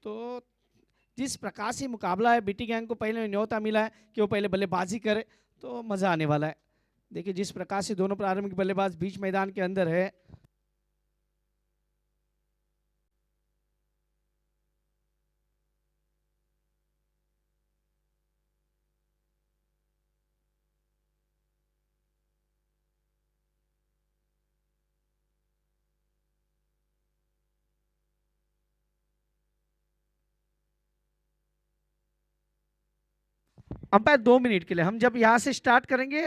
तो जिस प्रकार से मुकाबला है, बीटी गैंग को पहले न्योता मिला है कि वो पहले बल्लेबाजी करे, तो मज़ा आने वाला है। देखिए जिस प्रकार से दोनों प्रारंभिक बल्लेबाज बीच मैदान के अंदर है। अंपायर 2 मिनट के लिए, हम जब यहाँ से स्टार्ट करेंगे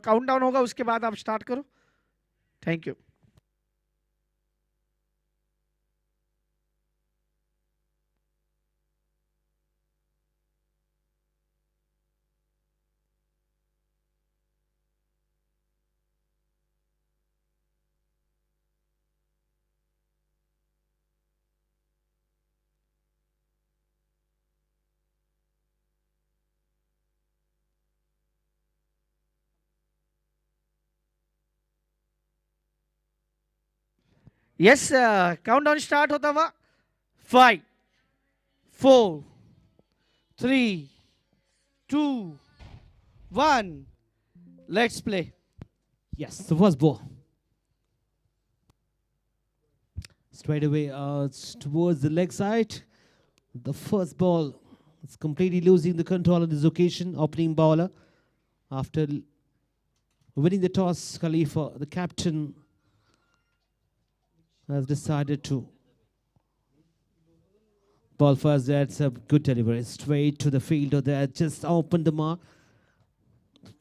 काउंटडाउन होगा, उसके बाद आप स्टार्ट करो। Thank you. Yes, countdown start होता हुआ। 5 4 3 2 1, let's play. Yes, the first ball. Straight away towards the leg side. The first ball is completely losing the control on this occasion. Opening bowler, after winning the toss, Khalifa, the captain, has decided to ball first. That's a good delivery. Straight to the fielder there. Just opened the mark.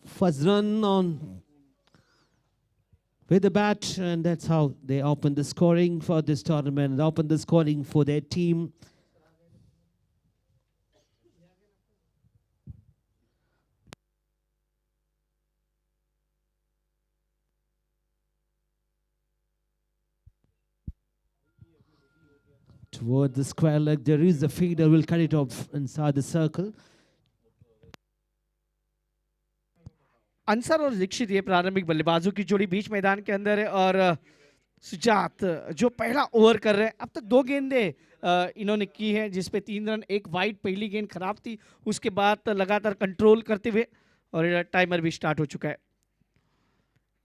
First run on with the bat, and that's how they open the scoring for this tournament and open the scoring for their team. Toward the square leg, there is a feeder, will cut it off inside the circle. Ansar और दीक्षित ये प्रारंभिक बल्लेबाजों की जोड़ी बीच मैदान के अंदर है, और सुजात जो पहला ओवर कर रहे हैं। अब तक 2 गेंदें इन्होंने की हैं, जिसपे 3 रन, एक वाइड। पहली गेंद खराब थी, उसके बाद लगातार कंट्रोल करते हुए, और टाइमर भी स्टार्ट हो चुका है।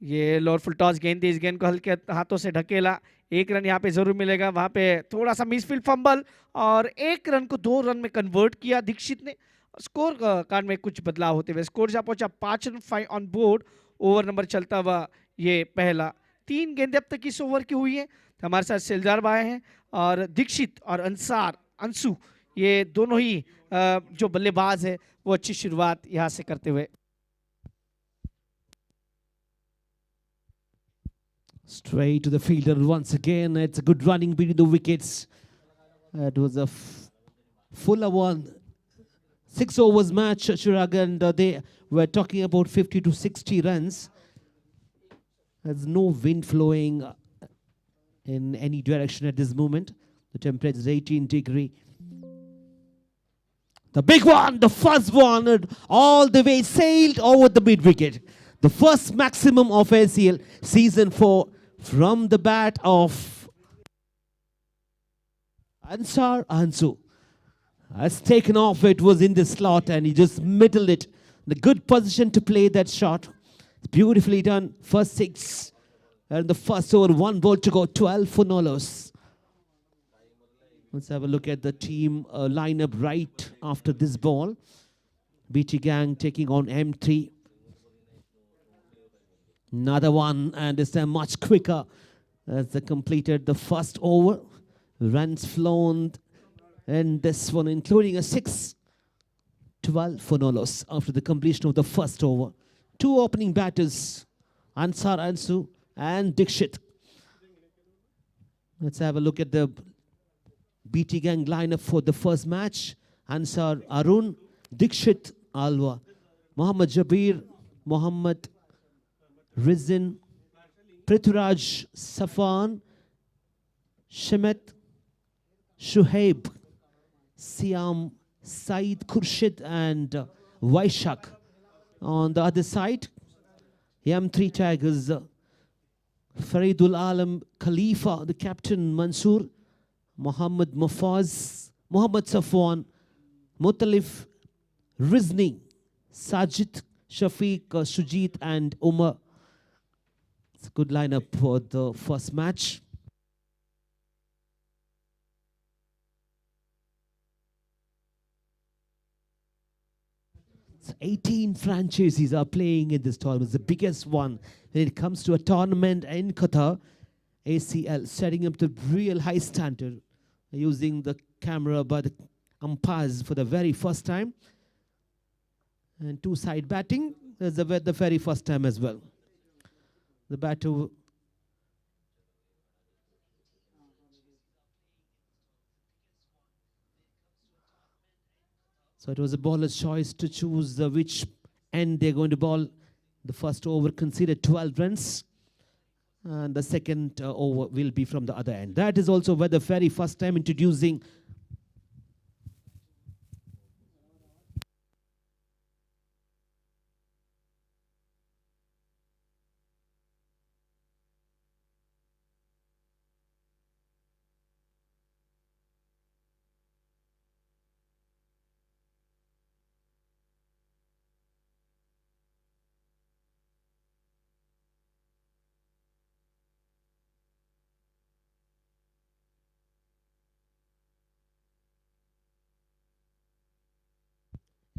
ये लोअर फुल टॉस गेंद थी, इस गेंद को हल्के हाथों से ढकेला। 1 रन यहाँ पे जरूर मिलेगा। वहां पे थोड़ा सा मिसफील्ड फंबल, और 1 रन को 2 रन में कन्वर्ट किया दीक्षित ने। स्कोर कार्ड में कुछ बदलाव होते हुए स्कोर जा पहुंचा 5 run 5 on board. Over number चलता हुआ ये पहला। 3 गेंदें अब तक इस ओवर की हुई है। हमारे साथ सिलजार भाई हैं, और दीक्षित और अंशु, ये दोनों ही जो बल्लेबाज है वो अच्छी शुरुआत यहाँ से करते हुए। Straight to the fielder once again. It's a good running between the wickets. It was a fuller one. 6 overs match, Chirag, and they were talking about 50 to 60 runs. There's no wind flowing in any direction at this moment. The temperature is 18 degrees. The big one, the first one, all the way sailed over the mid-wicket. The first maximum of ACL season 4 from the bat of Ansar Ansu. Has taken off, it was in the slot, and he just middled it. The good position to play that shot. It's beautifully done. First 6. And the first over, 1 ball to go, 12 for no loss. Let's have a look at the team lineup right after this ball. BT Gang taking on M3. Another one, and this time much quicker as they completed the first over. Runs flown, and this one including a 6. 12 for no loss after the completion of the first over. 2 opening batters, Ansar Ansu and Dikshit. Let's have a look at the BT Gang lineup for the first match. Ansar Arun, Dikshit Alwa, Muhammad Jabir, Muhammad Rizin, Prithviraj Safan, Shemet, Shuhaib, Siam, Saeed Khurshid, and Vaishak. On the other side, M3 Tigers, Faridul Alam Khalifa, the captain, Mansoor, Muhammad Mufaz, Mohammad Safwan, Mutalif, Rizni, Sajid, Shafiq, Shujit, and Umar. It's a good lineup for the first match. So 18 franchises are playing in this tournament. It's the biggest one when it comes to a tournament in Qatar. ACL setting up the real high standard, using the camera by the umpires for the very first time. And two-side batting is the very first time as well. The batter. So it was a bowler's choice to choose which end they're going to bowl. The first over conceded 12 runs. And the second over will be from the other end. That is also where the very first time introducing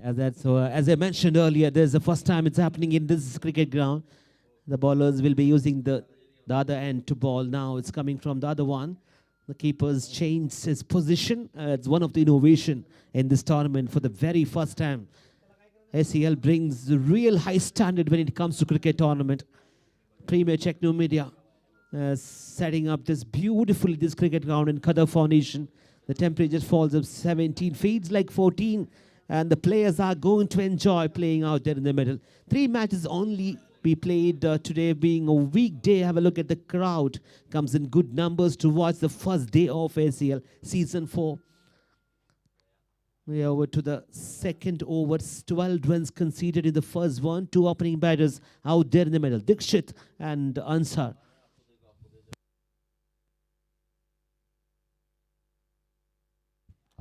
as I mentioned earlier, there's the first time it's happening in this cricket ground. The bowlers will be using the other end to bowl. Now it's coming from the other one. The keeper's changed his position. It's one of the innovation in this tournament for the very first time. SEL brings the real high standard when it comes to cricket tournament. Premier Teknomedia setting up this beautifully this cricket ground in Qatar Foundation. The temperature falls of 17, feels like 14, and the players are going to enjoy playing out there in the middle. 3 matches only be played today, being a weekday. Have a look at the crowd. Comes in good numbers to watch the first day of ACL Season 4. We are over to the second over. 12 runs conceded in the first one. 2 opening batters out there in the middle. Dikshit and Ansar.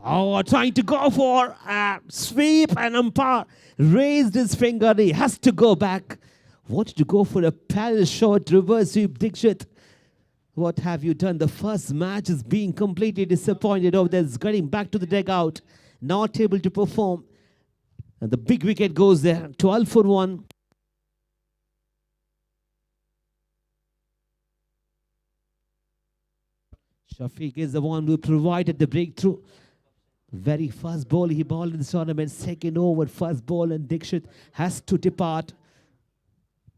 Oh, trying to go for a sweep, and umpire raised his finger. He has to go back. Wanted to go for a parallel shot reverse sweep. Dikshit, what have you done? The first match is being completely disappointed over there. It's getting back to the dugout. Not able to perform. And the big wicket goes there. 12 for 1. Shafiq is the one who provided the breakthrough. Very fast ball he bowled in the tournament. Second over, first ball, and Dikshit has to depart.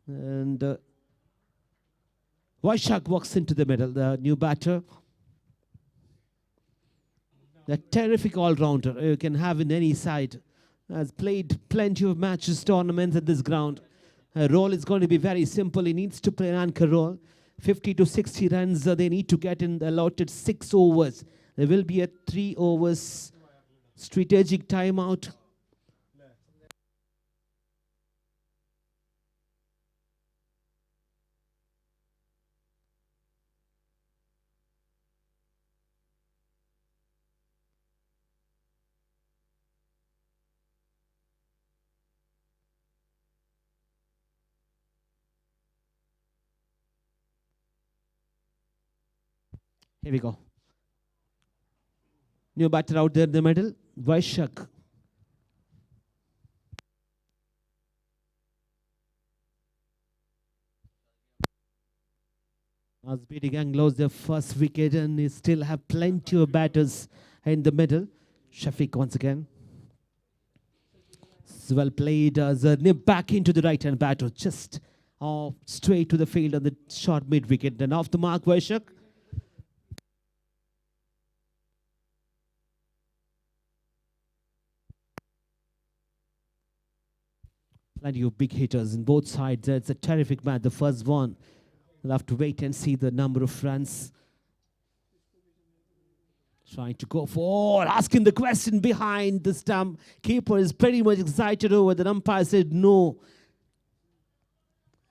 And Vaishak walks into the middle, the new batter. A terrific all-rounder you can have in any side. Has played plenty of matches, tournaments at this ground. Her role is going to be very simple. He needs to play an anchor role. 50 to 60 runs they need to get in the allotted 6 overs. There will be a 3 overs strategic timeout. Here we go. New batter out there in the middle. Vaishak. As BD Gang lost their first wicket, and they still have plenty of batters in the middle. Shafiq once again. It's well played as a nip back into the right hand batter. Just straight to the field on the short mid wicket. Then off the mark, Vaishak. Plenty of big hitters in both sides. It's a terrific match. The first one. We'll have to wait and see the number of runs. Trying to go for, asking the question behind the stump. Keeper is pretty much excited over. The umpire said no.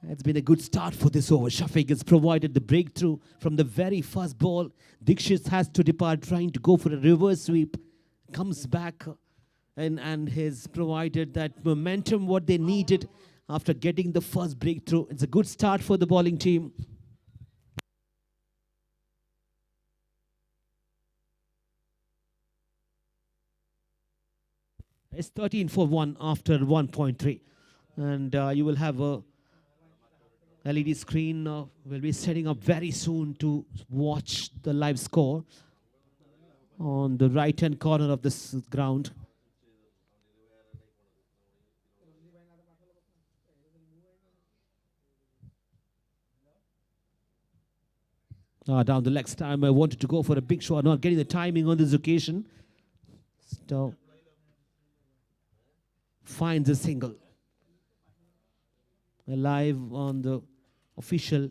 It's been a good start for this over. Shafiq has provided the breakthrough from the very first ball. Dikshit has to depart, trying to go for a reverse sweep. comes back and has provided that momentum what they needed after getting the first breakthrough. It's a good start for the bowling team. It's 13 for 1 after 1.3. And you will have a LED screen will be setting up very soon to watch the live score on the right hand corner of this ground. Down the legs time, I wanted to go for a big shot, not getting the timing on this occasion. So finds a single. Live on the official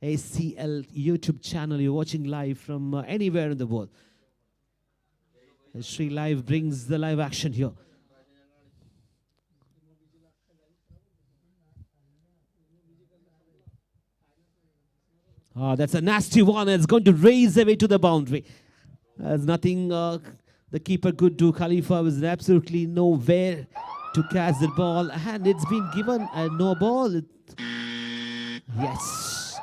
ACL YouTube channel. You're watching live from anywhere in the world. Sri Live brings the live action here. That's a nasty one. It's going to raise away to the boundary. There's nothing the keeper could do. Khalifa was absolutely nowhere to catch the ball. And it's been given a no ball. Yes.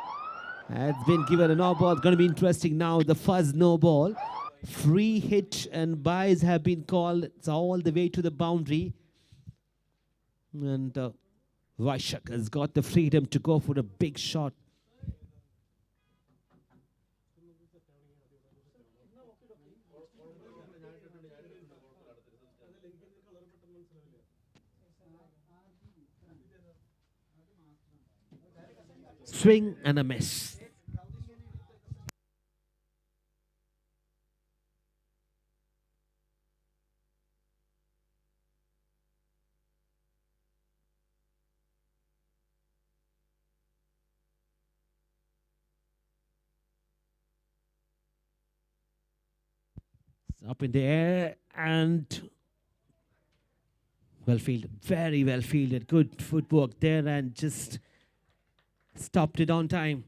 It's been given a no ball. It's going to be interesting now. The first no ball. Free hit and byes have been called. It's all the way to the boundary. And Vaishak has got the freedom to go for a big shot. Swing and a miss. Up in the air and well fielded, very well fielded. Good footwork there and just stopped it on time.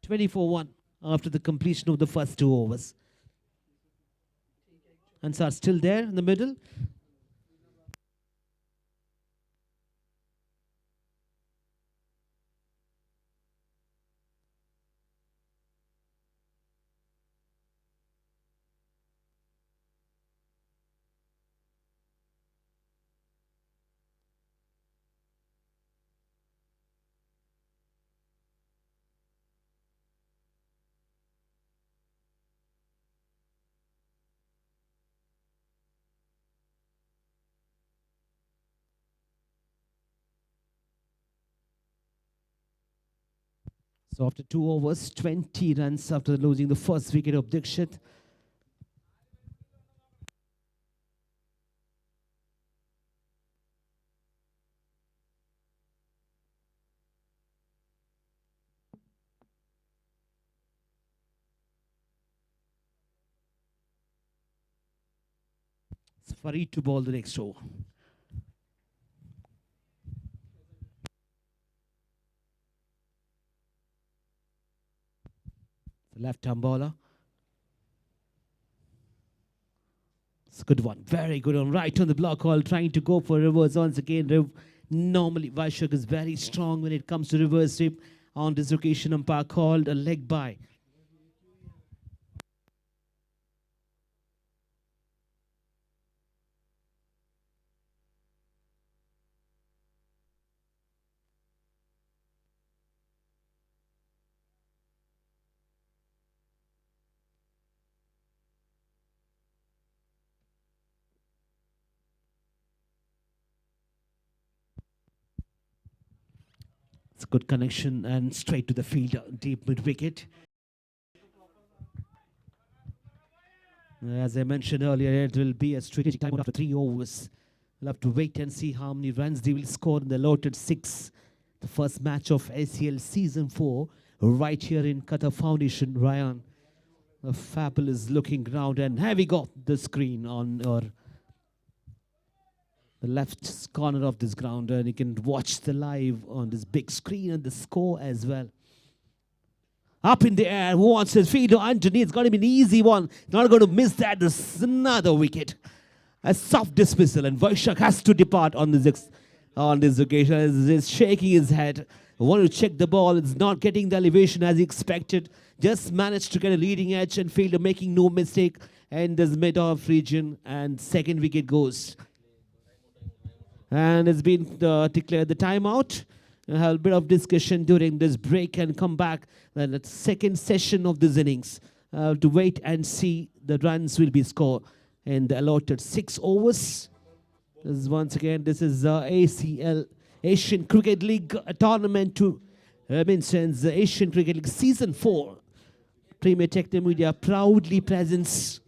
(24-1) after the completion of the first 2 overs. Ansar still there in the middle. So after 2 overs, 20 runs after losing the first wicket of Dikshit. It's Farid to bowl the next over. The left-arm bowler. It's a good one. Very good one. Right on the block hole, trying to go for reverse once again. Normally, Vaishak is very strong when it comes to reverse sweep. On this occasion, umpire called a leg by. It's a good connection and straight to the field, deep mid-wicket. As I mentioned earlier, it will be a strategic time after 3 overs. We'll have to wait and see how many runs they will score in the allotted 6. The first match of ACL Season 4 right here in Qatar Foundation. Ryan, a fabulous looking ground, and have we got the screen on, or the left corner of this ground, and you can watch the live on this big screen and the score as well. Up in the air, who wants his feet underneath? It's going to be an easy one. Not going to miss that. This is another wicket. A soft dismissal, and Vaishak has to depart on this occasion. He's shaking his head. Want to check the ball. It's not getting the elevation as he expected. Just managed to get a leading edge, and fielder making no mistake. And this mid-off region, and second wicket goes. And it's been declared the timeout. We'll have a bit of discussion during this break and come back. Then the second session of this innings. To wait and see the runs will be scored in the allotted 6 overs. This is ACL, Asian Cricket League tournament to mentions the Asian Cricket League Season 4. Premier Teknomedia proudly presents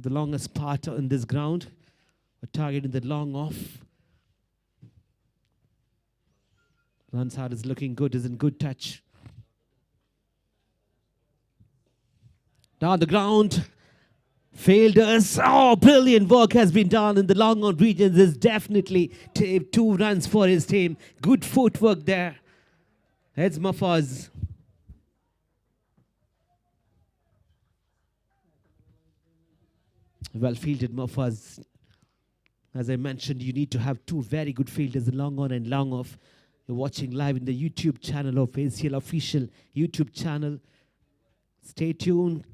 the longest part in this ground. A target in the long off. Ransard is looking good, is in good touch. Down the ground. Fielders. Oh, brilliant work has been done in the long on regions. There's definitely 2 runs for his team. Good footwork there. Heads Mafaz. Well fielded Mafaz. As I mentioned, you need to have 2 very good fielders, long on and long off. You're watching live in the YouTube channel of ACL official YouTube channel. Stay tuned.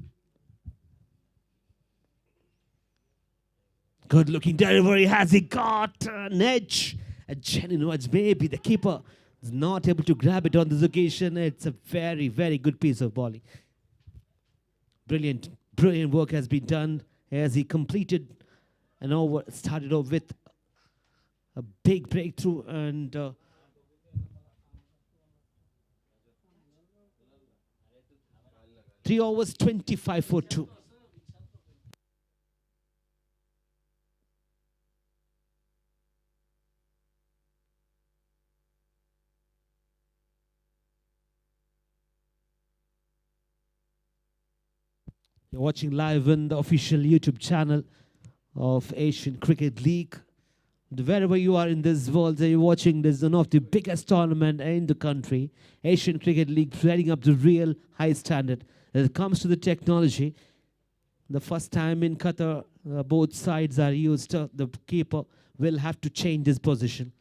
Good looking delivery. Has he got an edge? A genuine edge. Maybe the keeper is not able to grab it on this occasion. It's a very, very good piece of bowling. Brilliant work has been done as he completed and started off with a big breakthrough and 3 overs, 25 for 2. You're watching live on the official YouTube channel of Asian Cricket League. Wherever you are in this world, you're watching this one of the biggest tournament in the country. Asian Cricket League setting up the real high standard. When it comes to the technology, the first time in Qatar, both sides are used. The keeper will have to change his position.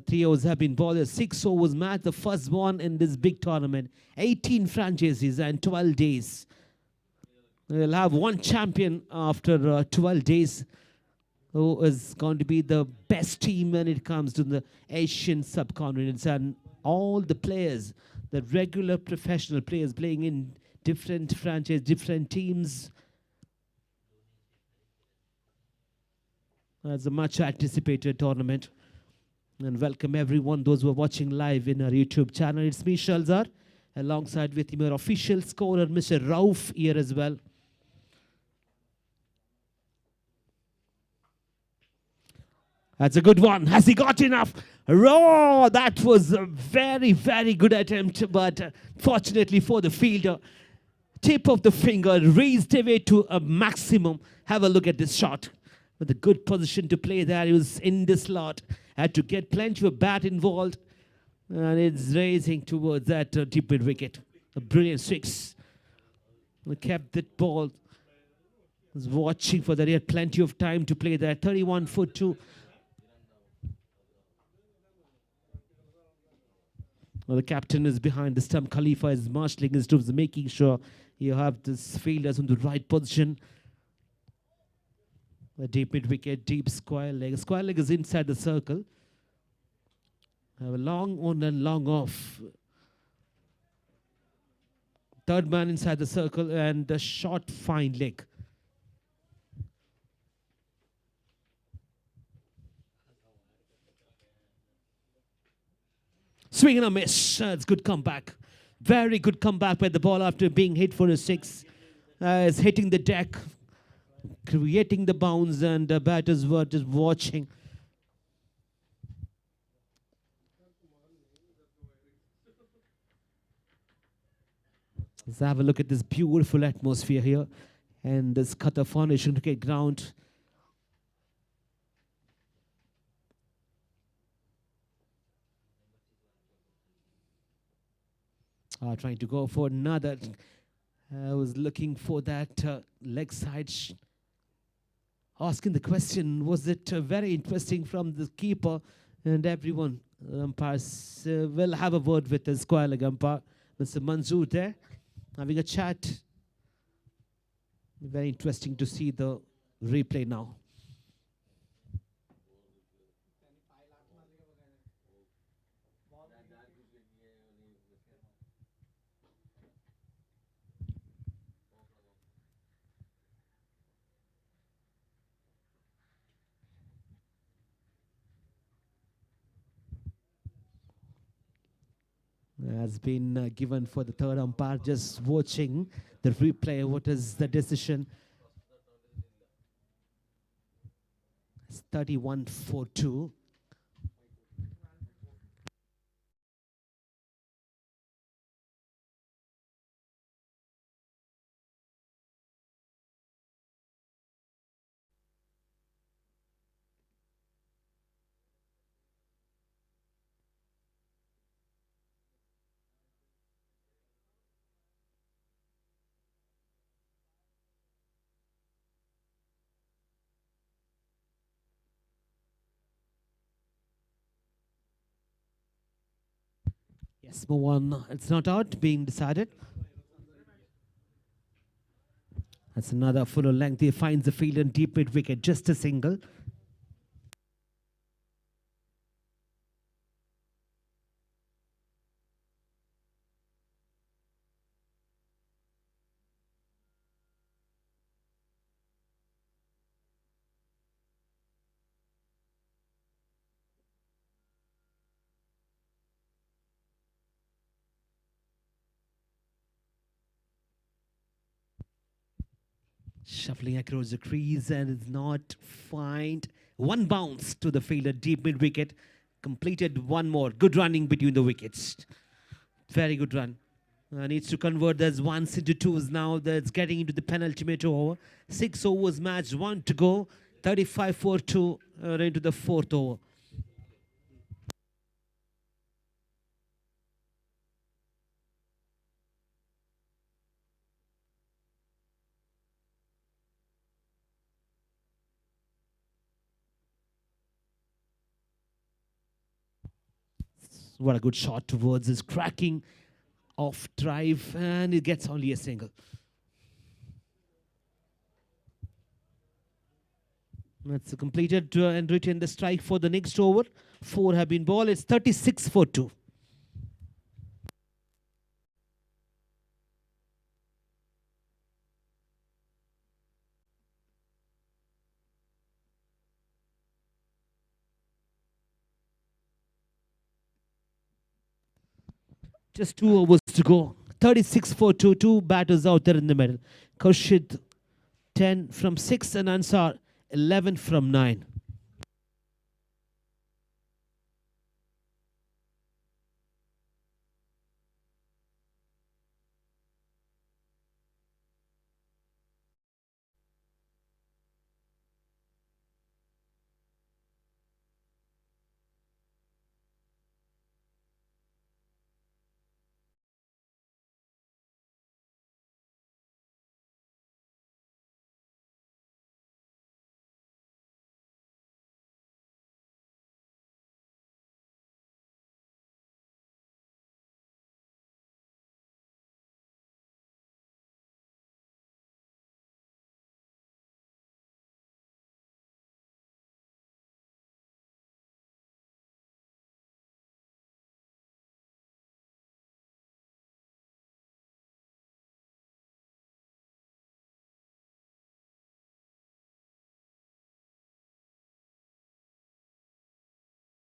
3 overs have been bowled. 6 overs match, the first one in this big tournament. 18 franchises and 12 days. We'll have one champion after 12 days, who is going to be the best team when it comes to the Asian subcontinents. And all the players, the regular professional players playing in different franchises, different teams. That's a much anticipated tournament. And welcome everyone, those who are watching live in our YouTube channel. It's me, Shalzar, alongside with your official scorer, Mr. Rauf, here as well. That's a good one. Has he got enough? Oh, that was a very, very good attempt, but fortunately for the fielder, tip of the finger raised away to a maximum. Have a look at this shot. With a good position to play there. He was in the slot. Had to get plenty of bat involved. And it's racing towards that deep mid wicket. A brilliant 6. We kept that ball. Was watching for that. He had plenty of time to play there. 31 for 2. Well, the captain is behind the stump. Khalifa is marshalling his troops, making sure you have this fielders in the right position. A deep mid wicket, deep square leg. Square leg is inside the circle. Have a long on and long off. Third man inside the circle and a short fine leg. Swing and a miss. It's good comeback. Very good comeback by the ball after being hit for a 6. It's hitting the deck, creating the bounce, and the batters were just watching. Let's have a look at this beautiful atmosphere here and this Qatar Foundation cricket ground. Trying to go for another. I was looking for that leg side. Asking the question, was it very interesting from the keeper and everyone? Umpires will have a word with the square leg umpire, Mr. Manzoor there, having a chat. Very interesting to see the replay now. Has been given for the third umpire, just watching the replay. What is the decision? 31-42. Yes, move on. It's not out, being decided. That's another fuller length. He finds the field and deep mid wicket, just a single. Shuffling across the crease and is not find. One bounce to the fielder, deep mid wicket. Completed one more. Good running between the wickets. Very good run. Needs to convert those ones into twos now. That's getting into the penultimate over. 6 overs match, 1 to go. 35-4-2 into the 4th over. What a good shot towards his cracking off drive, and it gets only a single. That's completed and written the strike for the next over. 4 have been ball. It's 36-4-2. Just 2 overs to go. 36-4-2. 2 batters out there in the middle. Khurshid 10 from 6 and Ansar 11 from 9.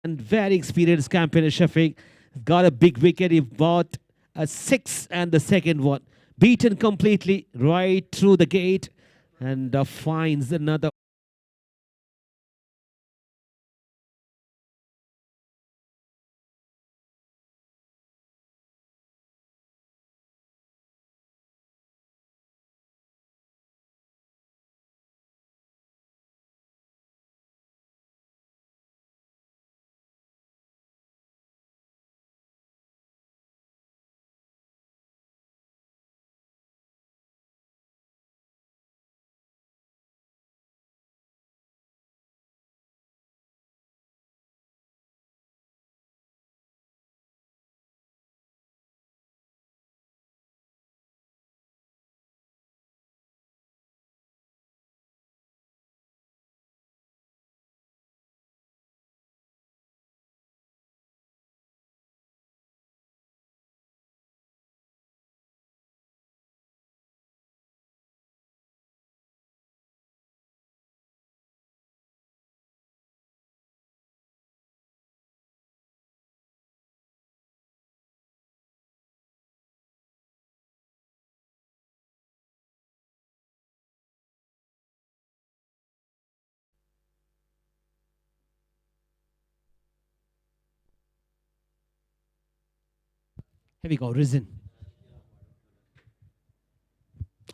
And very experienced campaigner Shafiq got a big wicket. He bought a 6 and the second one. Beaten completely right through the gate and finds another. Here we go, Risen.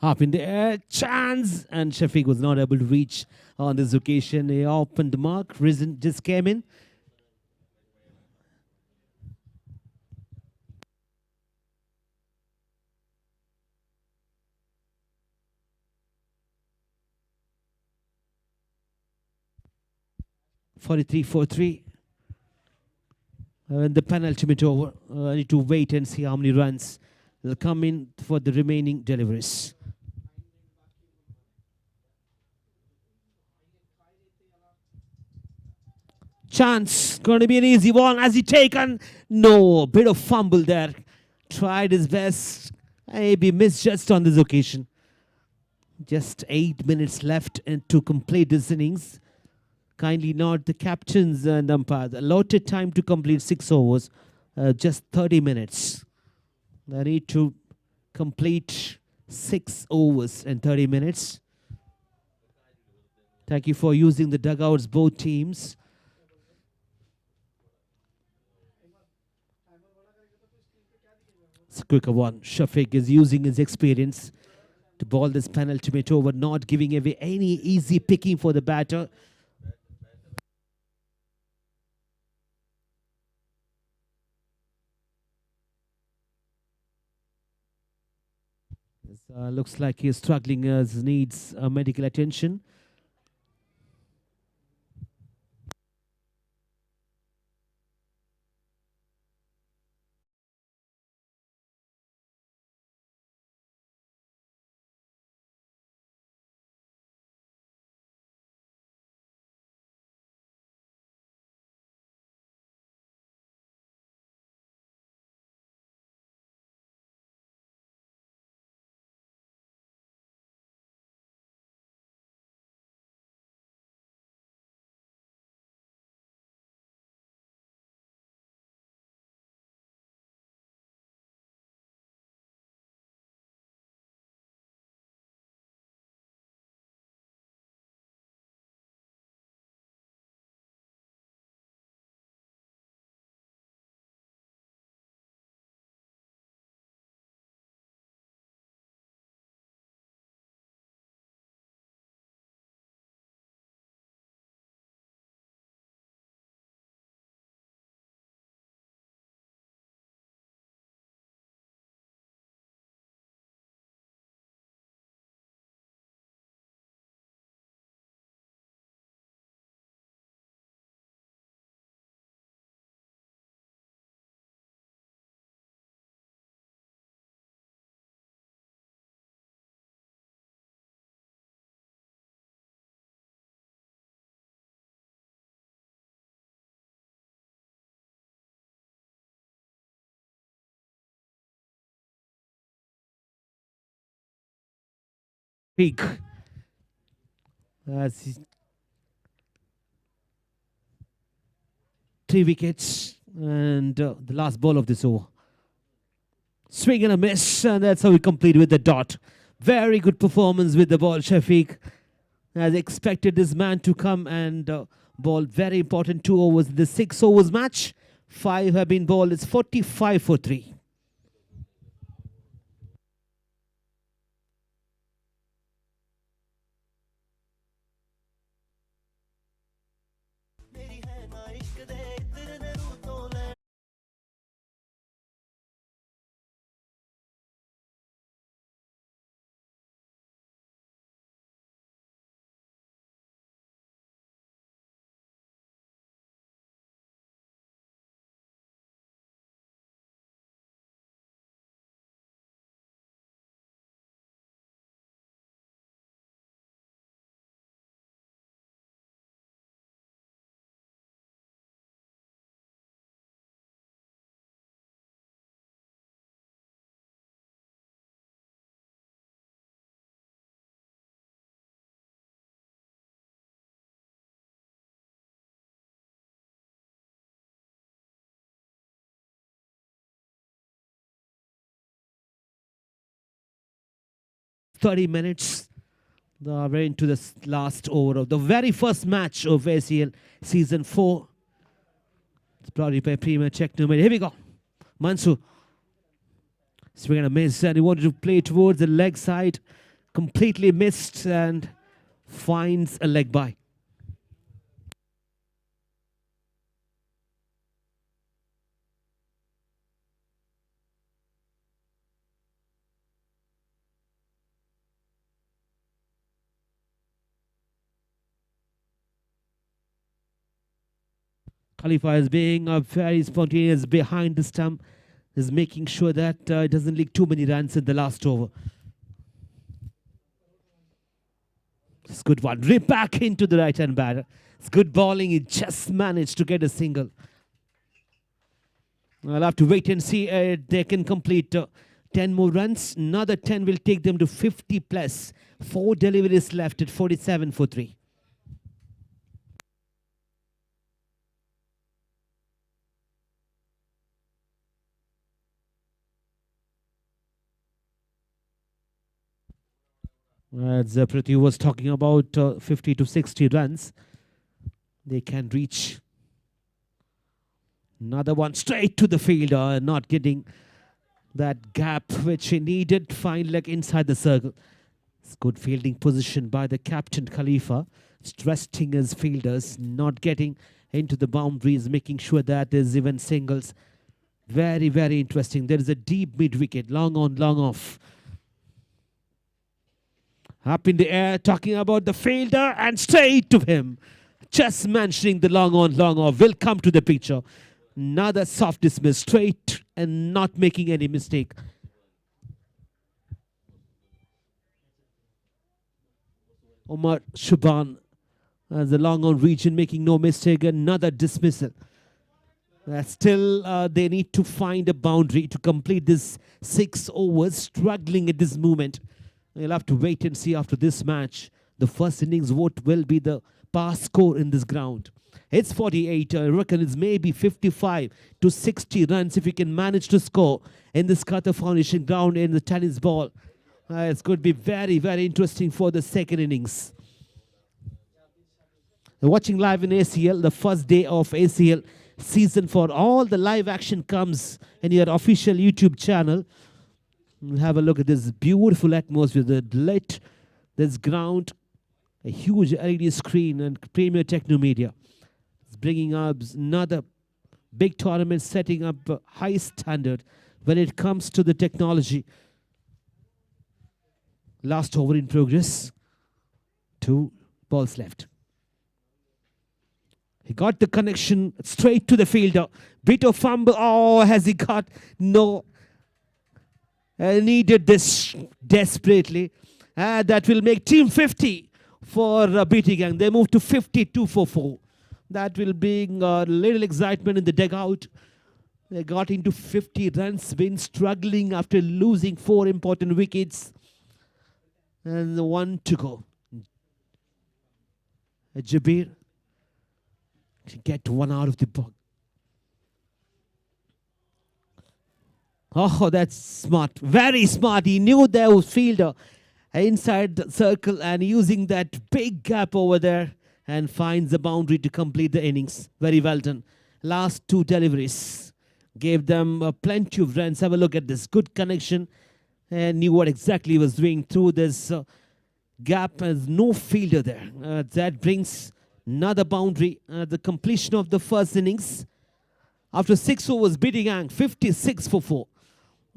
Up in the air, chance, and Shafiq was not able to reach on this occasion. He opened the mark. Risen just came in. (43-43). The penultimate over. I need to wait and see how many runs will come in for the remaining deliveries. Chance, going to be an easy one. Has he taken? No, bit of fumble there. Tried his best. Maybe missed just on this occasion. Just 8 minutes left and to complete this innings. Kindly note the captains and umpires. Allotted time to complete 6 overs. Just 30 minutes. They need to complete 6 overs in 30 minutes. Thank you for using the dugouts, both teams. It's a quicker one. Shafiq is using his experience to ball this penultimate over, not giving away any easy picking for the batter. Looks like he's struggling, needs medical attention. Peak. As 3 wickets and the last ball of this over. Swing and a miss, and that's how we complete with the dot. Very good performance with the ball. Shafiq has expected this man to come and ball very important 2 overs. The 6 overs match, 5 have been bowled. It's 45 for 3. .30 minutes. We're into the last over of the very first match of ACL Season 4. It's brought to you by Premier Teknomedia. Here we go. Mansoor. Swing and a miss, and he wanted to play towards the leg side. Completely missed and finds a leg by. Khalifa is being very spontaneous behind the stump, is making sure that it doesn't leak too many runs in the last over. It's a good one. Rip back into the right-hand batter. It's good bowling. He just managed to get a single. I'll have to wait and see they can complete 10 more runs. Another 10 will take them to 50 plus. 4 deliveries left at 47 for 3. As Prithvi was talking about 50 to 60 runs, they can reach. Another one straight to the fielder, not getting that gap which he needed. Fine leg inside the circle. It's good fielding position by the captain Khalifa. Trusting his fielders, not getting into the boundaries, making sure that there's even singles. Very, very interesting. There is a deep mid-wicket, long on, long off. Up in the air, talking about the fielder and straight to him. Just mentioning the long on, long off. Will come to the picture. Another soft dismiss, straight and not making any mistake. Omar Shuban as the long on region, making no mistake. Another dismissal. Still, they need to find a boundary to complete this 6 overs. Struggling at this moment. You'll have to wait and see after this match. The first innings, what will be the pass score in this ground. It's 48. I reckon it's maybe 55 to 60 runs if you can manage to score in this Qatar Foundation ground in the tennis ball. It's going to be very, very interesting for the second innings. You're watching live in ACL, the first day of ACL season 4. All the live action comes in your official YouTube channel. Have a look at this beautiful atmosphere, the lit, this ground, a huge LED screen and Premier Teknomedia. It's bringing up another big tournament, setting up a high standard when it comes to the technology. Last over in progress. 2 balls left. He got the connection straight to the fielder. Bit of fumble. Oh, has he got? No. Needed this desperately. That will make team 50 for BT Gang. They move to 52 for 4. That will bring a little excitement in the dugout. They got into 50 runs, been struggling after losing 4 important wickets. And 1 to go. Jabir to get 1 out of the box. Oh, that's smart. Very smart. He knew there was fielder inside the circle and using that big gap over there and finds the boundary to complete the innings. Very well done. Last 2 deliveries gave them plenty of runs. Have a look at this. Good connection and knew what exactly he was doing through this gap. There's no fielder there. That brings another boundary. The completion of the first innings. After 6 overs, BT Gang 56 for 4.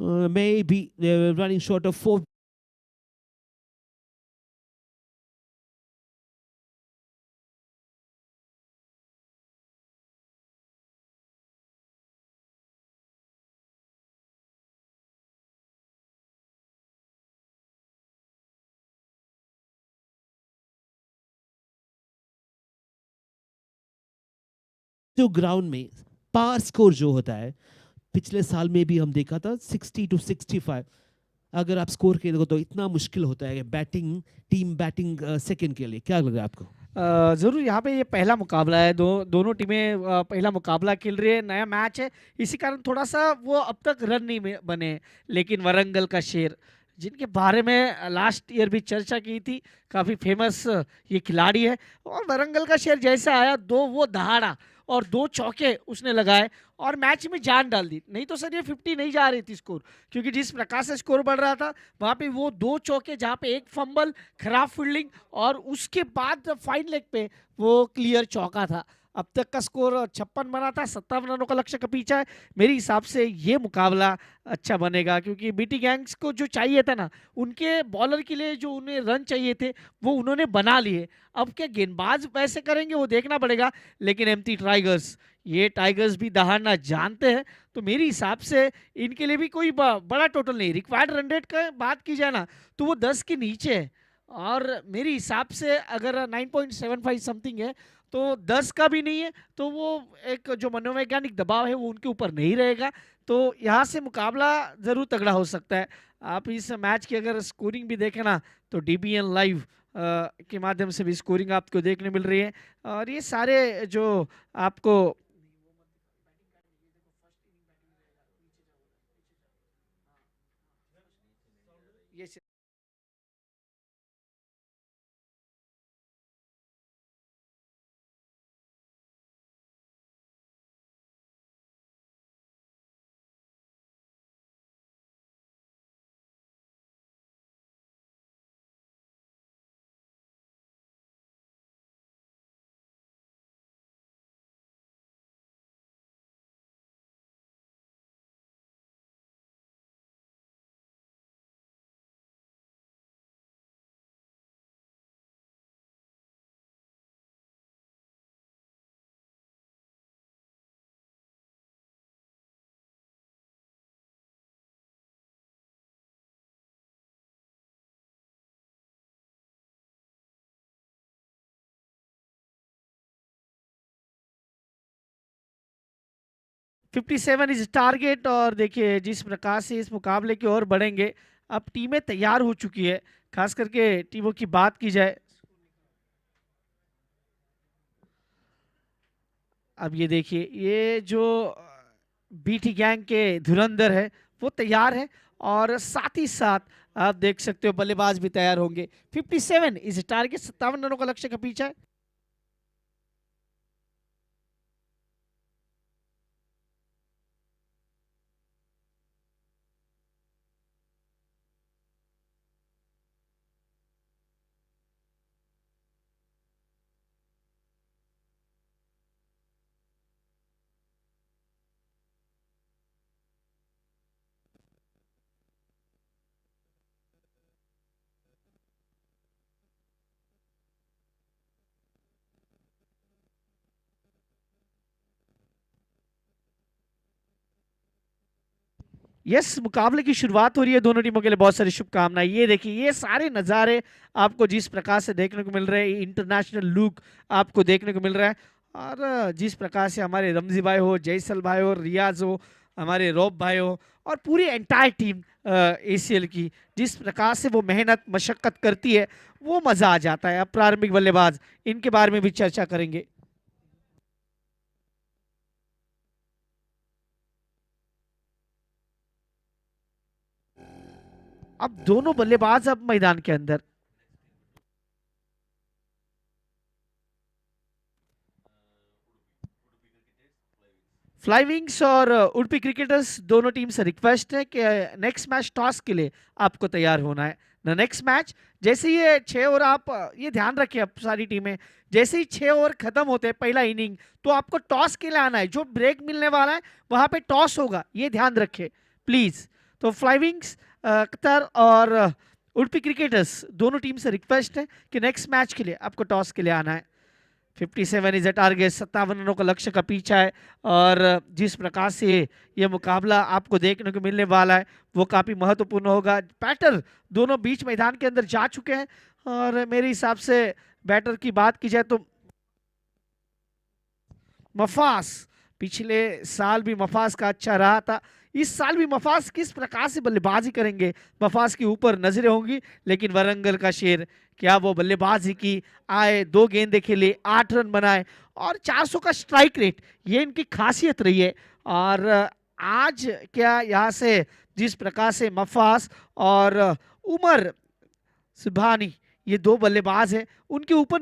Maybe they were running short of 4. तो ground में पार score जो होता है पिछले साल में भी हम देखा था 60 to 65. अगर आप स्कोर के देखो तो इतना मुश्किल होता है बैटिंग टीम बैटिंग सेकंड के लिए. क्या लग रहा है आपको? ज़रूर यहाँ पे ये पहला मुकाबला है. दोनों टीमें पहला मुकाबला खेल रही है. नया मैच है, इसी कारण थोड़ा सा वो अब तक रन नहीं बने. लेकिन वरंगल का शेर, जिनके बारे में लास्ट ईयर भी चर्चा की थी, काफ़ी फेमस ये खिलाड़ी है. और वरंगल का शेर जैसे आया 2 वो दहाड़ा और 2 चौके उसने लगाए और मैच में जान डाल दी। नहीं तो सर ये 50 नहीं जा रही थी स्कोर, क्योंकि जिस प्रकार से स्कोर बढ़ रहा था वहां पे वो 2 चौके, जहां पे एक फंबल, खराब फील्डिंग और उसके बाद फाइन लेग पे वो क्लियर चौका था। अब तक का स्कोर 56 बना था, 57 रनों का लक्ष्य का पीछा है। मेरे हिसाब से ये मुकाबला अच्छा बनेगा, क्योंकि बीटी गैंग्स को जो चाहिए था ना, उनके बॉलर के लिए जो उन्हें रन चाहिए थे वो उन्होंने बना लिए। अब क्या गेंदबाज वैसे करेंगे वो देखना पड़ेगा, लेकिन एमटी टाइगर्स, ये टाइगर्स भी दहाड़ना जानते हैं। तो मेरे हिसाब से इनके लिए भी कोई बड़ा टोटल नहीं, रिक्वायर्ड रन रेट का बात की जाए ना तो वो 10 के नीचे है। और मेरे हिसाब से अगर 9.75 समथिंग है तो 10 का भी नहीं है, तो वो एक जो मनोवैज्ञानिक दबाव है वो उनके ऊपर नहीं रहेगा। तो यहाँ से मुकाबला जरूर तगड़ा हो सकता है। आप इस मैच की अगर स्कोरिंग भी देखें ना तो डीबीएन लाइव के माध्यम से भी स्कोरिंग आपको देखने मिल रही है। और ये सारे जो आपको ये 57 इज टारगेट। और देखिए जिस प्रकार से इस मुकाबले की ओर बढ़ेंगे, अब टीमें तैयार हो चुकी है, खास करके टीमों की बात की जाए। अब ये देखिए, ये जो बीटी गैंग के धुरंधर है वो तैयार है, और साथ ही साथ आप देख सकते हो बल्लेबाज भी तैयार होंगे। 57 इज टारगेट, 57 रनों का लक्ष्य का पीछा है। यस, मुकाबले की शुरुआत हो रही है, दोनों टीमों के लिए बहुत सारी शुभकामनाएं। ये देखिए, ये सारे नज़ारे आपको जिस प्रकार से देखने को मिल रहे हैं, इंटरनेशनल लुक आपको देखने को मिल रहा है। और जिस प्रकार से हमारे रमजी भाई हो, जयसल भाई हो, रियाज हो, हमारे रॉब भाई हो, और पूरी एंटायर टीम एसीएल की जिस प्रकार से वो मेहनत मशक्कत करती है, वो मज़ा आ जाता है। अब प्रारंभिक बल्लेबाज, इनके बारे में भी चर्चा करेंगे। अब दोनों बल्लेबाज अब मैदान के अंदर। फ्लाई विंग्स और उडुपी क्रिकेटर्स दोनों टीम से रिक्वेस्ट है कि नेक्स्ट मैच टॉस के लिए आपको तैयार होना है। न नेक्स्ट मैच जैसे ये 6 ओवर, आप ये ध्यान रखिए, अब सारी टीमें जैसे ही 6 ओवर खत्म होते हैं पहला इनिंग, तो आपको टॉस के लिए आना है। जो ब्रेक मिलने वाला है वहां पे टॉस होगा, ये ध्यान रखिए प्लीज। तो फ्लाई विंग्स, कतर और उडुपी क्रिकेटर्स दोनों टीम से रिक्वेस्ट है कि नेक्स्ट मैच के लिए आपको टॉस के लिए आना है। 57 इज अ टारगेट, 57 रनों का लक्ष्य का पीछा है। और जिस प्रकार से ये मुकाबला आपको देखने को मिलने वाला है वो काफी महत्वपूर्ण होगा। बैटर दोनों बीच मैदान के अंदर जा चुके हैं, और मेरे हिसाब से बैटर की बात की जाए तो मफास, पिछले साल भी मफास का अच्छा रहा था, इस साल भी मफास किस प्रकार से बल्लेबाजी करेंगे, मफास के ऊपर नजरें होंगी। लेकिन वरंगल का शेर, क्या वो बल्लेबाजी की आए, 2 गेंदे खेले, 8 रन बनाए और 400 का स्ट्राइक रेट, ये इनकी खासियत रही है। और आज क्या यहाँ से जिस प्रकार से मफास और उमर सुबहानी, ये दो बल्लेबाज हैं, उनके ऊपर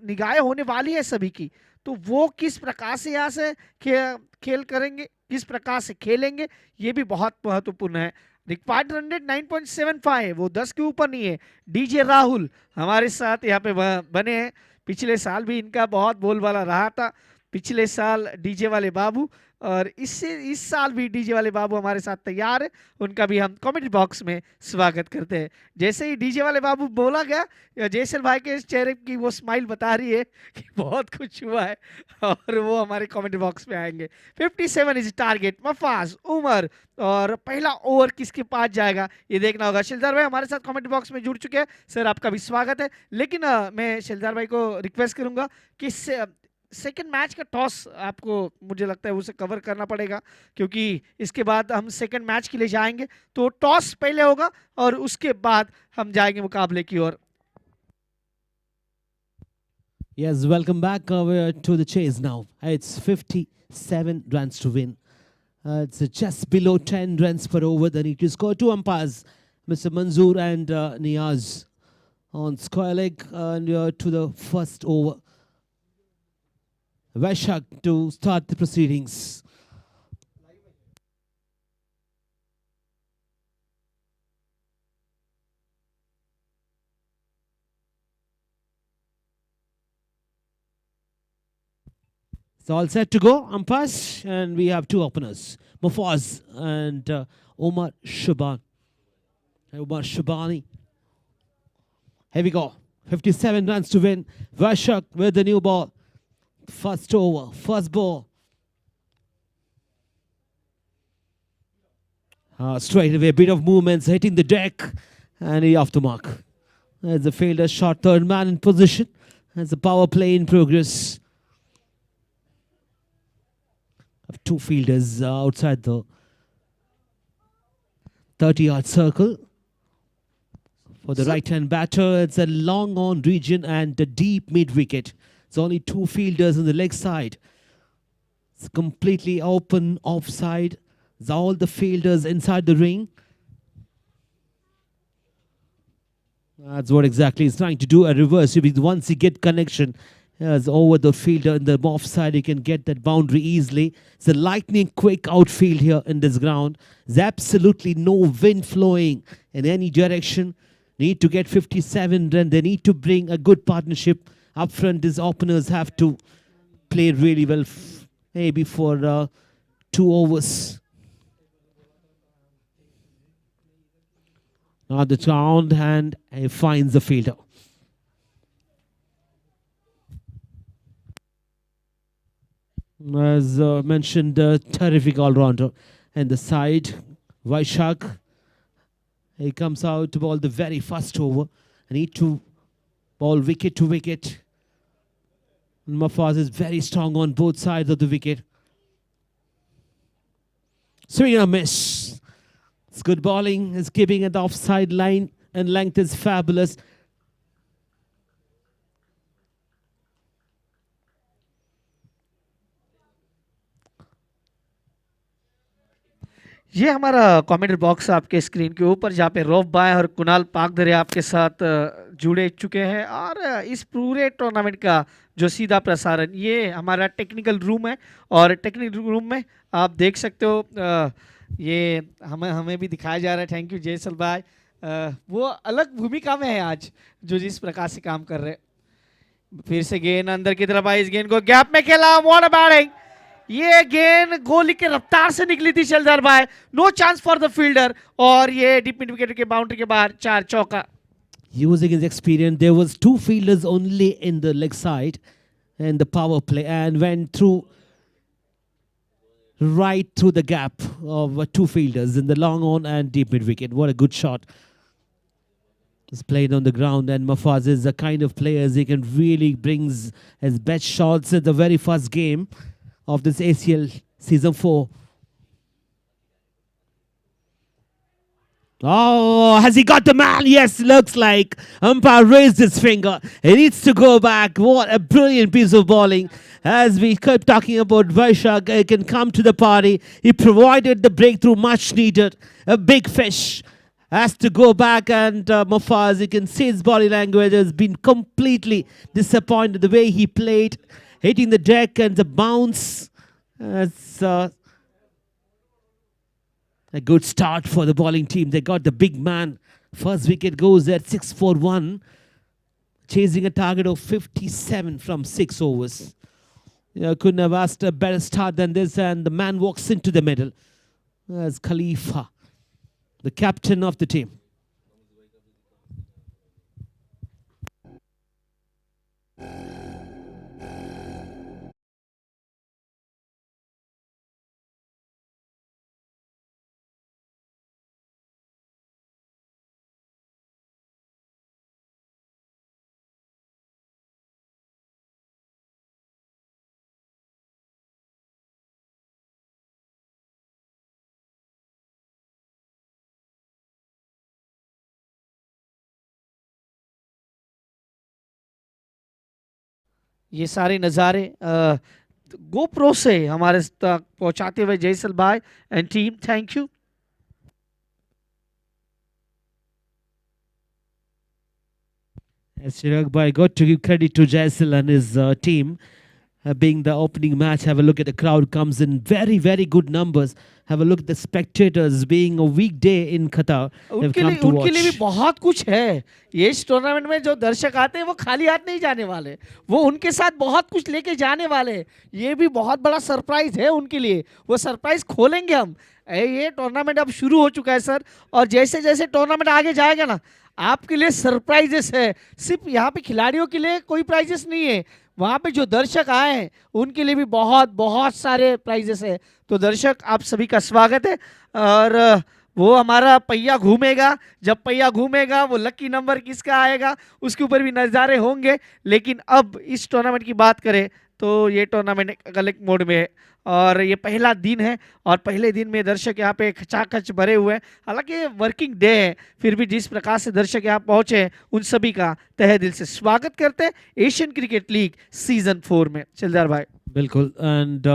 निगाहें होने वाली है सभी की। तो वो किस प्रकार से यहाँ से खेल करेंगे, किस प्रकार से खेलेंगे, ये भी बहुत महत्वपूर्ण है। रिक्वायर्ड रन रेट 9.75, वो 10 के ऊपर नहीं है। डीजे राहुल हमारे साथ यहाँ पे बने हैं। पिछले साल भी इनका बहुत बोलबाला रहा था, पिछले साल डीजे वाले बाबू, और इस साल भी डीजे वाले बाबू हमारे साथ तैयार है। उनका भी हम कमेंट बॉक्स में स्वागत करते हैं। जैसे ही डीजे वाले बाबू बोला गया, जयसल भाई के चेहरे की वो स्माइल बता रही है कि बहुत कुछ हुआ है, और वो हमारे कमेंट बॉक्स में आएंगे। 57 इज टारगेट, मफाज उमर, और पहला ओवर किसके पास जाएगा ये देखना होगा। शिलदार भाई हमारे साथ कमेंट बॉक्स में जुड़ चुके हैं, सर आपका भी स्वागत है। लेकिन मैं शिलदार भाई को रिक्वेस्ट करूंगा कि सेकेंड मैच का टॉस आपको, मुझे लगता है उसे कवर करना पड़ेगा, क्योंकि इसके बाद हम सेकेंड मैच के लिए जाएंगे। तो टॉस पहले होगा और उसके बाद हम जाएंगे मुकाबले की ओर। Yes, welcome back to the chase now. It's 57 runs to win. It's just below 10 runs per over. They need to score. Two umpires, Mr. Manzoor and Niaz, on square leg and to the first over. Vaishak to start the proceedings. It's all set to go, umpires, and we have two openers, Mufaz and Omar Shaban. Omar Shabani. Here we go. 57 runs to win. Vaishak with the new ball. First over, first ball. Straight away, a bit of movements, hitting the deck, and he off the mark. There's a fielder shot, third man in position. There's a power play in progress. Two fielders outside the 30-yard circle. For the right-hand batter, it's a long-on region and a deep mid-wicket. It's only two fielders on the leg side. It's completely open offside. It's all the fielders inside the ring. That's what exactly he's trying to do, a reverse. Once you get connection over the fielder in the offside, you can get that boundary easily. It's a lightning quick outfield here in this ground. There's absolutely no wind flowing in any direction. Need to get 57, then they need to bring a good partnership up front. These openers have to play really well, maybe for 2 overs. Now the ground and he finds the fielder. As mentioned, terrific all-rounder. And the side, Vaishak, he comes out to ball the very first over. I need to ball wicket to wicket. Mafaz is very strong on both sides of the wicket. Swing and a miss. It's good bowling. It's keeping at the offside line, and length is fabulous. ये हमारा comment box आपके screen के ऊपर, जहाँ पे Rauf bye और कुणाल पाकदरे आपके साथ जुड़े चुके हैं। और इस पूरे टूर्नामेंट का जो सीधा प्रसारण, ये हमारा टेक्निकल रूम है, और टेक्निकल रूम में आप देख सकते हो ये हमें भी दिखाया जा रहा है। थैंक यू जयसल भाई, वो अलग भूमिका में है आज, जो जिस प्रकार से काम कर रहे हैं। फिर से गेंद अंदर की तरफ आई, इस गेंद को गैप में खेला, व्हाट अ बैटिंग। ये गेंद गोली के रफ्तार से निकली थी शलदार भाई, no chance for the fielder, और ये डीप मिड विकेट के बाउंड्री के बाहर 4 चौका। Using his experience, there was 2 fielders only in the leg side and the power play, and went through right through the gap of 2 fielders in the long on and deep mid wicket. What a good shot. It's played on the ground, and Mafaz is the kind of player he can really brings his best shots at the very first game of this ACL Season 4. Oh, has he got the man? Yes, looks like. Umpire raised his finger. He needs to go back. What a brilliant piece of bowling. As we kept talking about Vaishak, he can come to the party. He provided the breakthrough much needed. A big fish. has to go back, and Mufaz, you can see his body language has been completely disappointed the way he played, hitting the deck and the bounce. It's a good start for the bowling team. They got the big man. First wicket goes at 6-4-1, chasing a target of 57 from 6 overs. Couldn't have asked a better start than this, and the man walks into the middle as Khalifa, the captain of the team. ये सारे नज़ारे GoPro से हमारे तक पहुंचाते हुए जयसल भाई and team, thank you. As Chirag Bhai, got to give credit to Jaisal and his team. Being the opening match, have a look at the crowd comes in very, very good numbers. Have a look at the spectators, being a weekday in Qatar. They've come to उनके लिए भी watch. बहुत कुछ है। ये इस tournament में जो दर्शक आते हैं वो खाली हाथ नहीं जाने वाले, वो उनके साथ बहुत कुछ लेके जाने वाले। ये भी बहुत बड़ा सरप्राइज है उनके लिए, वो सरप्राइज खोलेंगे हम। ये टूर्नामेंट अब शुरू हो चुका है सर, और जैसे जैसे टूर्नामेंट आगे जाएगा ना, आपके लिए सरप्राइजेस है। सिर्फ यहाँ पे खिलाड़ियों के लिए कोई प्राइजेस नहीं है, वहाँ पे जो दर्शक आए हैं उनके लिए भी बहुत बहुत सारे प्राइजेस है। तो दर्शक, आप सभी का स्वागत है। और वो हमारा पहिया घूमेगा, जब पहिया घूमेगा वो लकी नंबर किसका आएगा उसके ऊपर भी नज़ारे होंगे। लेकिन अब इस टूर्नामेंट की बात करें तो ये टूर्नामेंट एक अलग मोड में है, और ये पहला दिन है, और पहले दिन में दर्शक यहाँ पे खचाखच भरे हुए हैं। हालांकि वर्किंग डे है, फिर भी जिस प्रकार से दर्शक यहाँ पहुंचे हैं उन सभी का तहे दिल से स्वागत करते हैं एशियन क्रिकेट लीग सीजन 4 में। चलदार भाई, Bilkul. And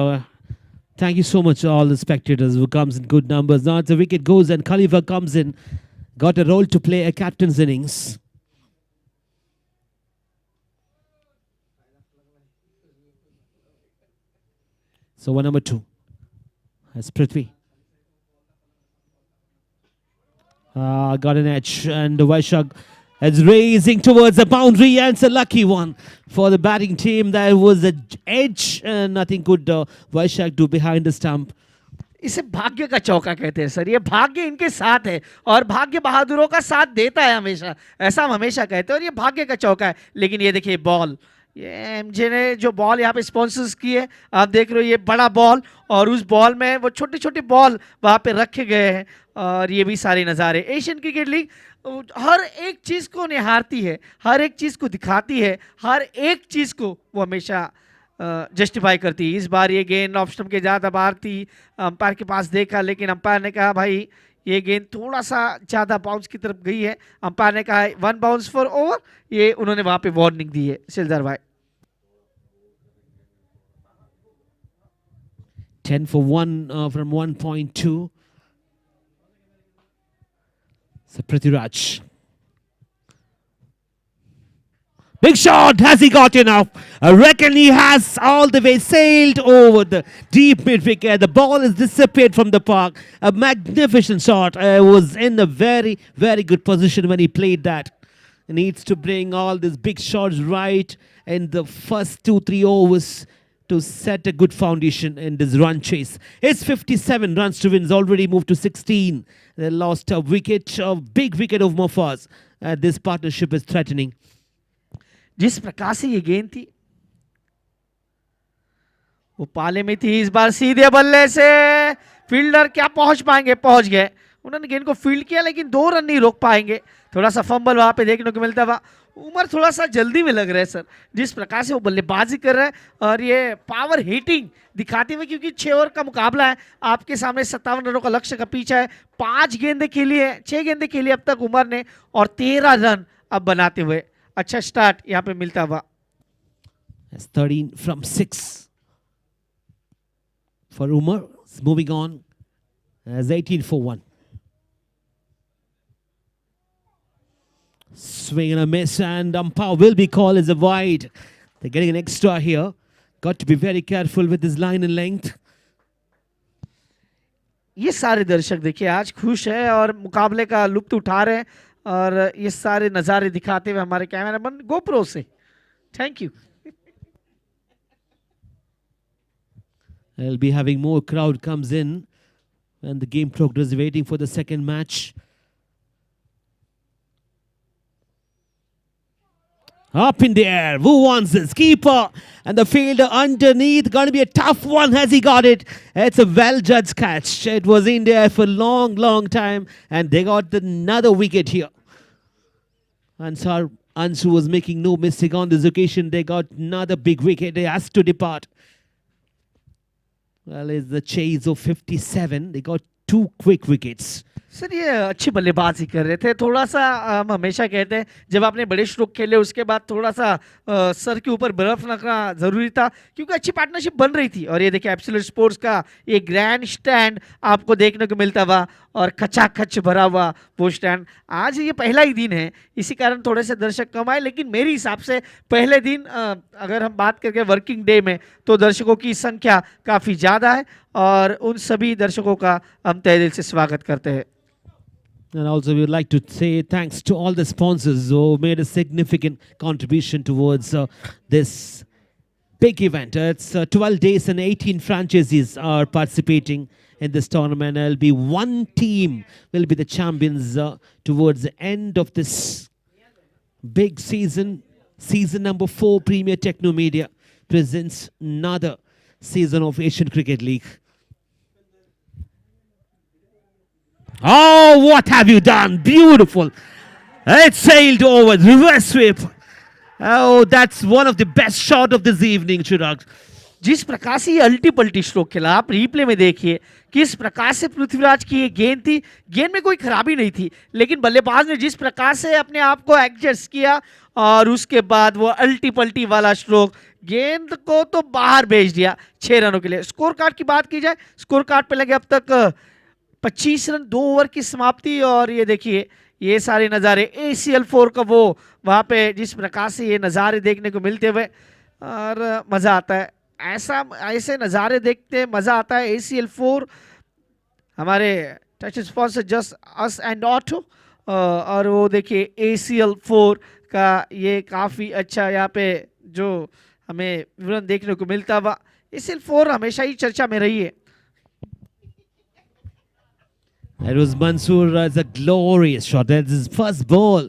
thank you so much to all the spectators who comes in good numbers. Now the wicket goes and Khalifa comes in. Got a role to play, a captain's innings. So one number 2 as Prithvi. Got an edge, and Vaishak is racing towards the boundary, and it's a lucky one for the batting team. There was an edge, and nothing could Vaishak do behind the stump. इसे भाग्य का चौका कहते हैं sir, ये भाग्य इनके साथ है और भाग्य बहादुरों का साथ देता है हमेशा, ऐसा हम हमेशा कहते हैं। और ये भाग्य का चौका है। लेकिन ये देखिए बॉल, ये एमजे ने जो बॉल यहाँ पे स्पॉन्सर्स की है, आप देख रहे हो ये बड़ा बॉल, और उस बॉल में वो छोटे छोटे बॉल वहाँ पे रखे गए हैं। और ये भी सारे नज़ारे, एशियन क्रिकेट लीग हर एक चीज़ को निहारती है, हर एक चीज़ को दिखाती है, हर एक चीज़ को वो हमेशा जस्टिफाई करती है। इस बार ये गेंद ऑफ स्टंप के ज़्यादा बाहर थी, अंपायर के पास देखा, लेकिन अंपायर ने कहा भाई ये गेंद थोड़ा सा ज़्यादा बाउंस की तरफ गई है। अंपायर ने कहा 1 बाउंस फॉर ओवर, ये उन्होंने वहाँ पे वार्निंग दी है। सिलदार भाई, 10 for 1 from 1.2. So Prithviraj. Big shot. Has he got enough? I reckon he has all the way sailed over the deep mid wicket. The ball has disappeared from the park. A magnificent shot. Was in a very, very good position when he played that. He needs to bring all these big shots right in the first 2-3 overs to set a good foundation in this run chase. It's 57 runs to win. It's already moved to 16. They lost a wicket, a big wicket of Mofaz. This partnership is threatening. जिस प्रकार से ये गेंद थी वो पाले में थी, इस बार सीधे बल्ले से फील्डर क्या पहुंच पाएंगे, पहुंच गए। उन्होंने गेंद को फील्ड किया लेकिन 2 रन नहीं रोक पाएंगे। थोड़ा सा फंबल वहां पे देखने को मिलता हुआ। उमर थोड़ा सा जल्दी में लग रहा है सर, जिस प्रकार से वो बल्लेबाजी कर रहा है, और ये पावर हिटिंग दिखाते हुए, क्योंकि 6 ओवर का मुकाबला है, आपके सामने 57 रनों का लक्ष्य का पीछा है। 5 गेंदें खेली है, 6 गेंदें खेली अब तक उमर ने, और 13 रन अब बनाते हुए अच्छा स्टार्ट यहाँ पे मिलता हुआ। 13 from 6 for Umar. Moving on as 18 for 1. Swing and a miss, and umpire will be called as a wide. They're getting an extra here. Got to be very careful with this line and length. ये सारे दर्शक देखिए आज खुश है और मुकाबले का लुत्फ उठा रहे हैं और ये सारे नज़ारे दिखाते हुए हमारे कैमरामैन गोप्रो से thank you They'll be having more crowd comes in and the game progress waiting for the second match. Up in the air. Who wants this? Keeper and the fielder underneath. Going to be a tough one. Has he got it? It's a well-judged catch. It was in there for a long, long time. And they got another wicket here. Ansu was making no mistake on this occasion. They got another big wicket. They has to depart. Well, it's the chase of 57. They got 2 quick wickets. Sir ये अच्छी बल्लेबाजी कर रहे थे थोड़ा सा हम हमेशा कहते हैं जब आपने बड़े स्ट्रोक खेले उसके बाद थोड़ा सा सर के ऊपर बर्फ रखना ज़रूरी था क्योंकि अच्छी पार्टनरशिप बन रही थी और ये देखिए एब्सोल्यूट स्पोर्ट्स का ये ग्रैंड स्टैंड आपको देखने को मिलता हुआ और खचाखच भरा हुआ वो स्टैंड आज ये पहला ही दिन है इसी कारण थोड़े से दर्शक कम आए लेकिन मेरे हिसाब से पहले दिन अगर हम बात करके वर्किंग डे में तो दर्शकों की संख्या काफ़ी ज़्यादा है और उन सभी दर्शकों का हम तहे दिल से स्वागत करते हैं. And also we would like to say thanks to all the sponsors who made a significant contribution towards this big event. It's 12 days and 18 franchises are participating in this tournament. There'll be one team will be the champions towards the end of this big season. Season number 4 Premier Teknomedia presents another season of Asian Cricket League. Oh, what have you done? Beautiful. It sailed over. Reverse sweep. Oh, that's one of the best shot of this evening, Chirag. जिस प्रकार से ये अल्टी पल्टी stroke खेला आप replay में देखिए किस प्रकार से पृथ्वीराज की ये गेंद थी गेंद में कोई खराबी नहीं थी लेकिन बल्लेबाज ने जिस प्रकार से अपने आप को एडजस्ट किया और उसके बाद वो अल्टी पल्टी वाला स्ट्रोक गेंद को तो बाहर भेज दिया 6 रनों के लिए. स्कोर कार्ड की बात की जाए स्कोर कार्ड पे लगे अब तक 25 रन 2 ओवर की समाप्ति और ये देखिए ये सारे नज़ारे ACL4 का वो वहाँ पे जिस प्रकार से ये नज़ारे देखने को मिलते हुए और मज़ा आता है ऐसे नज़ारे देखते मज़ा आता है. ACL4 हमारे touch sponsor just us and auto और वो देखिए ACL4 का ये काफ़ी अच्छा यहाँ पे जो हमें विवरण देखने को मिलता हुआ. ACL4 हमेशा ही चर्चा में रही है. It was Mansoor as a glorious shot. That's his first ball.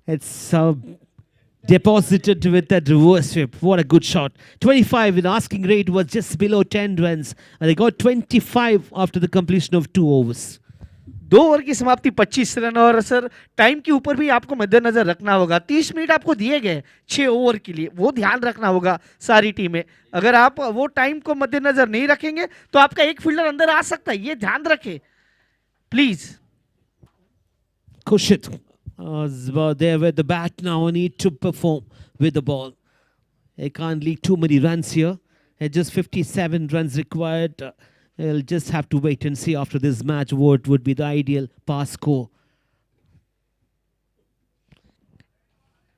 It's deposited with that reverse sweep. What a good shot. 25 in asking rate was just below 10 runs. And they got 25 after the completion of 2 overs. 2 over की समाप्ति 25 run और sir time के ऊपर भी आपको मद्देनजर रखना होगा. 30 मिनट आपको दिए गए 6 ओवर के लिए वो ध्यान रखना होगा सारी टीमें. अगर आप वो टाइम को मद्देनजर नहीं रखेंगे तो आपका एक फील्डर अंदर आ सकता है. ये ध्यान रखें please. Kushit there with the bat now need to perform with the ball. They can't leak too many runs here. Just 57 runs required. They'll just have to wait and see after this match what would be the ideal pass score.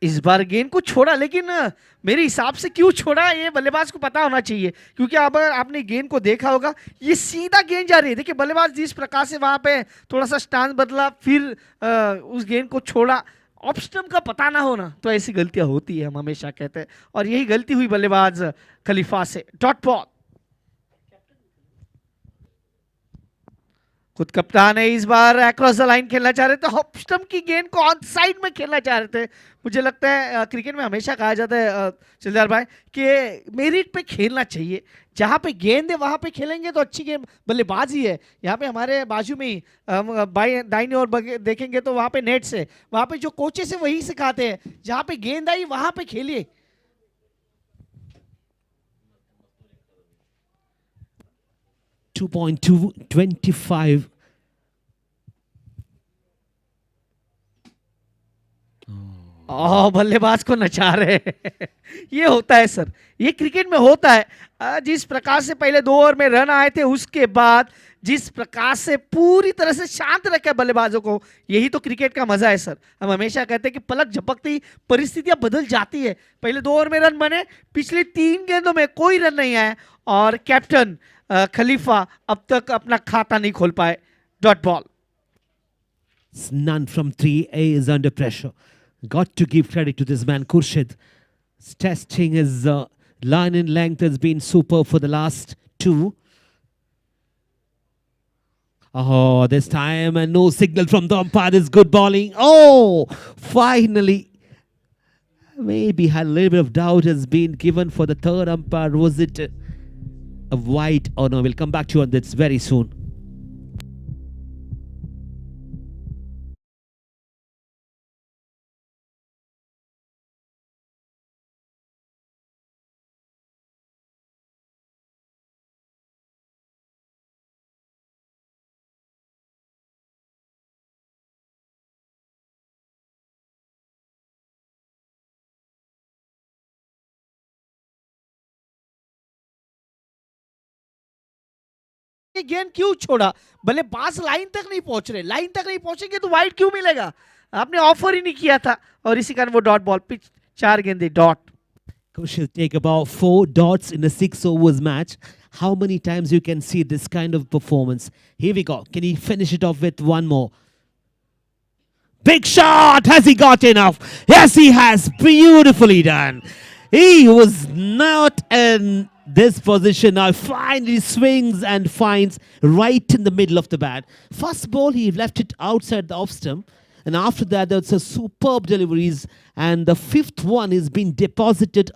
इस बार गेंद को छोड़ा लेकिन मेरे हिसाब से क्यों छोड़ा ये बल्लेबाज को पता होना चाहिए क्योंकि अब आपने गेंद को देखा होगा ये सीधा गेंद जा रही है. देखिए बल्लेबाज जिस प्रकार से वहां पे थोड़ा सा स्टांस बदला फिर उस गेंद को छोड़ा. ऑफ स्टंप का पता ना होना तो ऐसी गलतियां होती है हम हमेशा कहते हैं और यही गलती हुई बल्लेबाज खलीफा से. Dot ball. खुद कप्तान है इस बार अक्रॉस द लाइन खेलना चाह रहे थे. ऑफ स्टंप की गेंद को ऑन साइड में खेलना चाह रहे थे. मुझे लगता है क्रिकेट में हमेशा कहा जाता है चलदार भाई कि मेरिट पे खेलना चाहिए. जहाँ पे गेंद है वहाँ पे खेलेंगे तो अच्छी गेम बल्लेबाजी है. यहाँ पे हमारे बाजू में ही दाहिनी ओर देखेंगे तो वहाँ पे नेट से वहाँ पे जो कोचेस है वही सिखाते हैं जहाँ पे गेंद आई वहाँ पे खेलिए. बल्लेबाज को नचा रहे हैं। ये होता है सर, ये क्रिकेट में होता है। जिस प्रकार से पहले 2 ओवर में रन आए थे, उसके बाद जिस प्रकार से पूरी तरह से शांत रखे बल्लेबाजों को, यही तो क्रिकेट का मजा है सर। हम हमेशा कहते हैं कि पलक झपकते ही परिस्थितियां बदल जाती है। पहले 2 ओवर में रन बने, पिछले 3 गेंदों में कोई रन नहीं आया, और कैप्टन खलीफा अब तक अपना खाता नहीं खोल पाए। Dot ball. None from 3A is under pressure. Got to give credit to this man, Khurshid. Testing his line in length has been super for the last 2. Oh, this time and no signal from the umpire. This good bowling. Oh, finally. Maybe had a little bit of doubt has been given for the third umpire. Was it a white or no? We'll come back to you on this very soon. ये गेंद क्यों छोड़ा? बल्लेबाज line तक नहीं पहुंच रहे, line तक नहीं पहुंचेंगे तो वाइड क्यों मिलेगा? आपने ऑफर ही नहीं किया था, और इसी कारण वो डॉट बॉल। पिच 4 गेंदे dot. She'll take about 4 dots in a 6 overs match. How many times you can see this kind of performance? Here we go. Can he finish it off with one more? Big shot! Has he got enough? Yes, he has. Beautifully done. He was not in this position. Now finally swings and finds right in the middle of the bat. First ball, he left it outside the off stump. And after that, there's a superb deliveries. And the fifth one is being deposited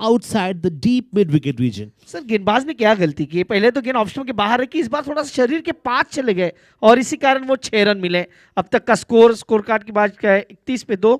outside the deep mid-wicket region. Sir गेंदबाज ने क्या गलती की? पहले तो गेंद off stump के बाहर रखी, इस बार थोड़ा सा शरीर के पास चले गए, और इसी कारण वो 6 रन मिले। अब तक का स्कोर कार्ड की बात क्या है? 31 पे 2।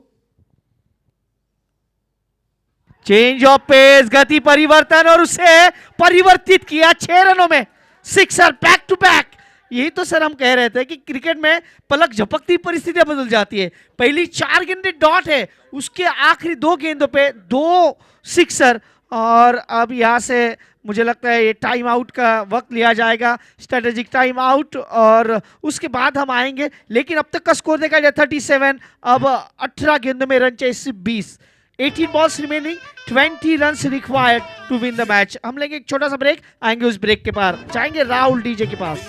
चेंज ऑफ पेस, गति परिवर्तन, और उसे परिवर्तित किया 6 रनों में। Sixer back to back. यही तो सर हम कह रहे थे कि क्रिकेट में पलक झपकती परिस्थितियां बदल जाती है। पहली 4 गेंदें डॉट है, उसके आखिरी 2 गेंदों पे 2 सिक्सर, और अब यहां से मुझे लगता है ये टाइम आउट का वक्त लिया जाएगा, स्ट्रेटेजिक टाइम आउट, और उसके बाद हम आएंगे। लेकिन अब तक का स्कोर देखा जाए 37, अब 18 गेंदों में रन चाहिए सिर्फ 20। 18 balls remaining, 20 runs required to win the match। हम लेंगे एक छोटा सा ब्रेक, आएंगे उस ब्रेक के पार, जाएंगे राहुल डीजे के पास।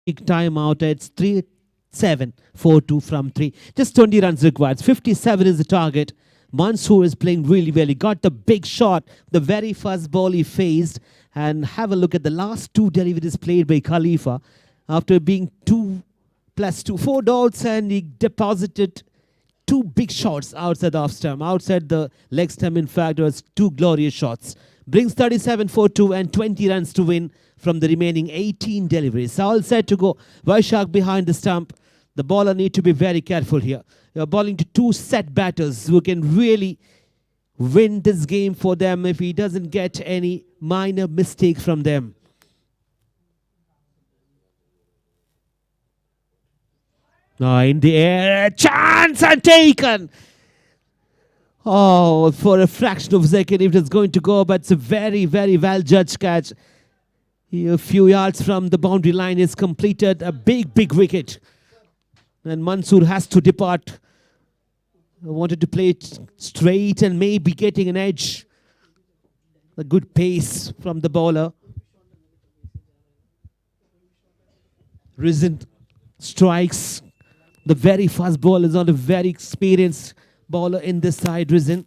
Big time out. It's 3-7, 4-2 from 3. Just 20 runs required. 57 is the target. Mansoor is playing really well. He got the big shot, the very first ball he faced. And have a look at the last 2 deliveries played by Khalifa. After being 2 plus 2, 4 dots, and he deposited 2 big shots outside the off stump, outside the leg stump. In fact, it was 2 glorious shots. Brings 37 for 2 and 20 runs to win from the remaining 18 deliveries. All set to go. Vaishak behind the stump. The bowler need to be very careful here. You're bowling to 2 set batters who can really win this game for them if he doesn't get any minor mistake from them. In the air, chance and taken. Oh, for a fraction of a second, it was going to go, but it's a very, very well judged catch. A few yards from the boundary line is completed. A big, big wicket. And Mansoor has to depart. Wanted to play it straight and maybe getting an edge. A good pace from the bowler. Risen strikes. The very fast ball is not a very experienced bowler in this side, Risen.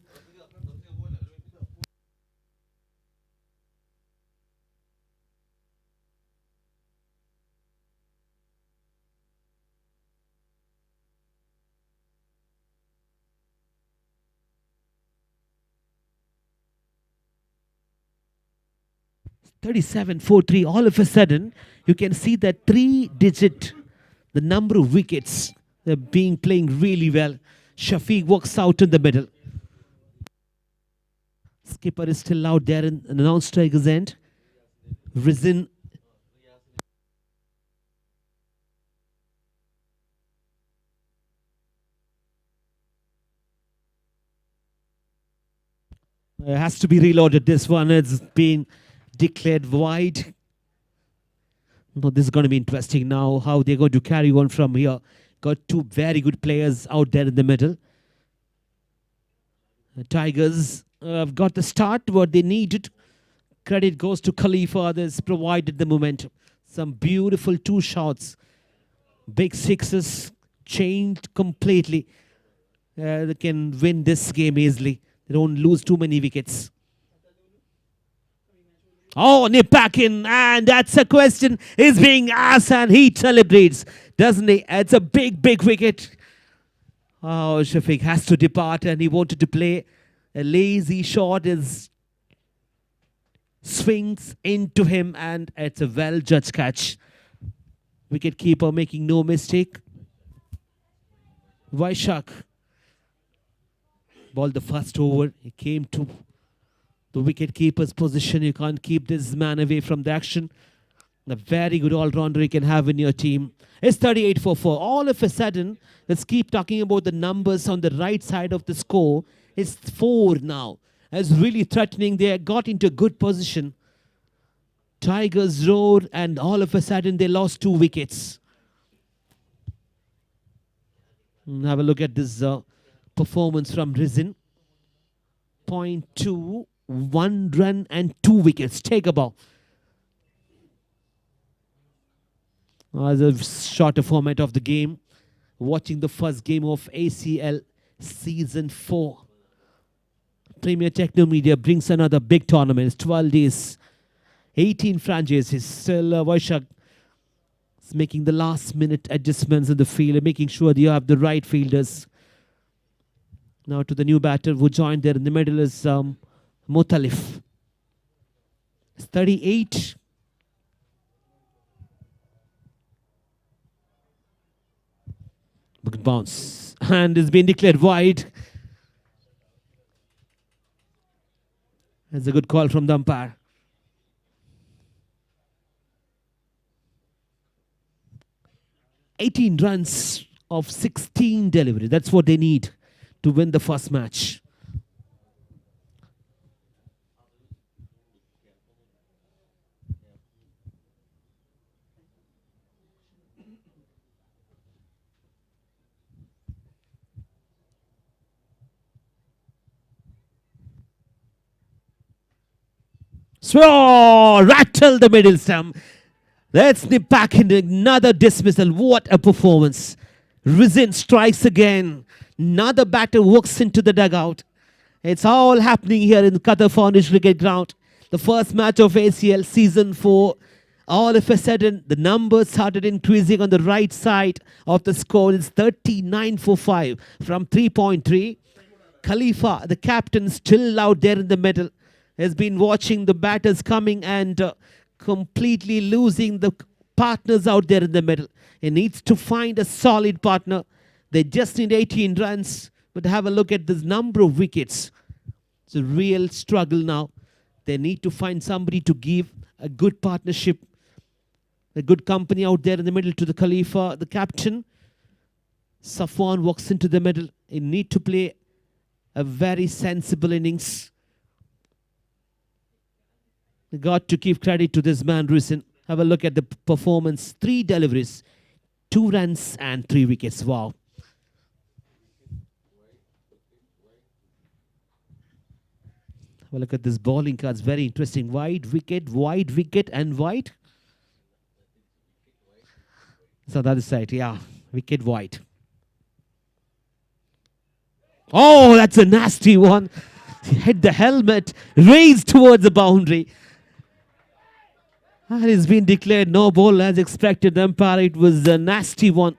Thirty-seven, 4-3. All of a sudden, you can see that three-digit, the number of wickets, they're being playing really well. Shafiq walks out in the middle. Skipper is still out there in the non-striker's end. Risen. Has to be reloaded. This one has been declared wide. No, this is going to be interesting now, how they're going to carry on from here. Got two very good players out there in the middle. The Tigers have got the start, what they needed. Credit goes to Khalifa, that's provided the momentum. Some beautiful two shots. Big sixes, changed completely. They can win this game easily. They don't lose too many wickets. Oh, nip back in, and that's a question is being asked, and he celebrates, doesn't he? It's a big, big wicket. Oh, Shafiq has to depart, and he wanted to play a lazy shot. Is swings into him, and it's a well-judged catch. Wicket keeper making no mistake. Vaishak ball the first over. He came to the wicket keeper's position. You can't keep this man away from the action. A very good all-rounder you can have in your team. It's 38 for 4. All of a sudden, let's keep talking about the numbers on the right side of the score. It's 4 now. It's really threatening. They got into a good position. Tigers roared, and all of a sudden they lost 2 wickets. Have a look at this performance from Risen. 0.2, 1 run and 2 wickets. Take a ball. The shorter format of the game. Watching the first game of ACL Season 4. Premier Teknomedia brings another big tournament. It's 12 days. 18 franchises. Still Vaishak is making the last minute adjustments in the field, making sure that you have the right fielders. Now to the new batter who joined there in the middle is Mutalif. It's 38. Good bounce. And it's been declared wide. That's a good call from the umpire. 18 runs of 16 delivery. That's what they need to win the first match. So, rattle the middle stump. Let's nip back into another dismissal. What a performance. Risen strikes again. Another batter walks into the dugout. It's all happening here in Qatar Foundation Cricket Ground. The first match of ACL Season 4. All of a sudden, the numbers started increasing on the right side of the score. It's 39 for 5 from 3.3. Khalifa, the captain, still out there in the middle, has been watching the batters coming and completely losing the partners out there in the middle. He needs to find a solid partner. They just need 18 runs. But have a look at this number of wickets. It's a real struggle now. They need to find somebody to give a good partnership, a good company out there in the middle to the Khalifa, the captain. Safwan walks into the middle. He need to play a very sensible innings. Got to give credit to this man, Rusin. Have a look at the performance. 3 deliveries, 2 runs and 3 wickets. Wow. Have a look at this bowling cards. Very interesting. Wide wicket, and wide. So the other side, yeah. Wicket wide. Oh, that's a nasty one. He hit the helmet, raised towards the boundary. And it's been declared no ball as expected. The umpire, it was a nasty one.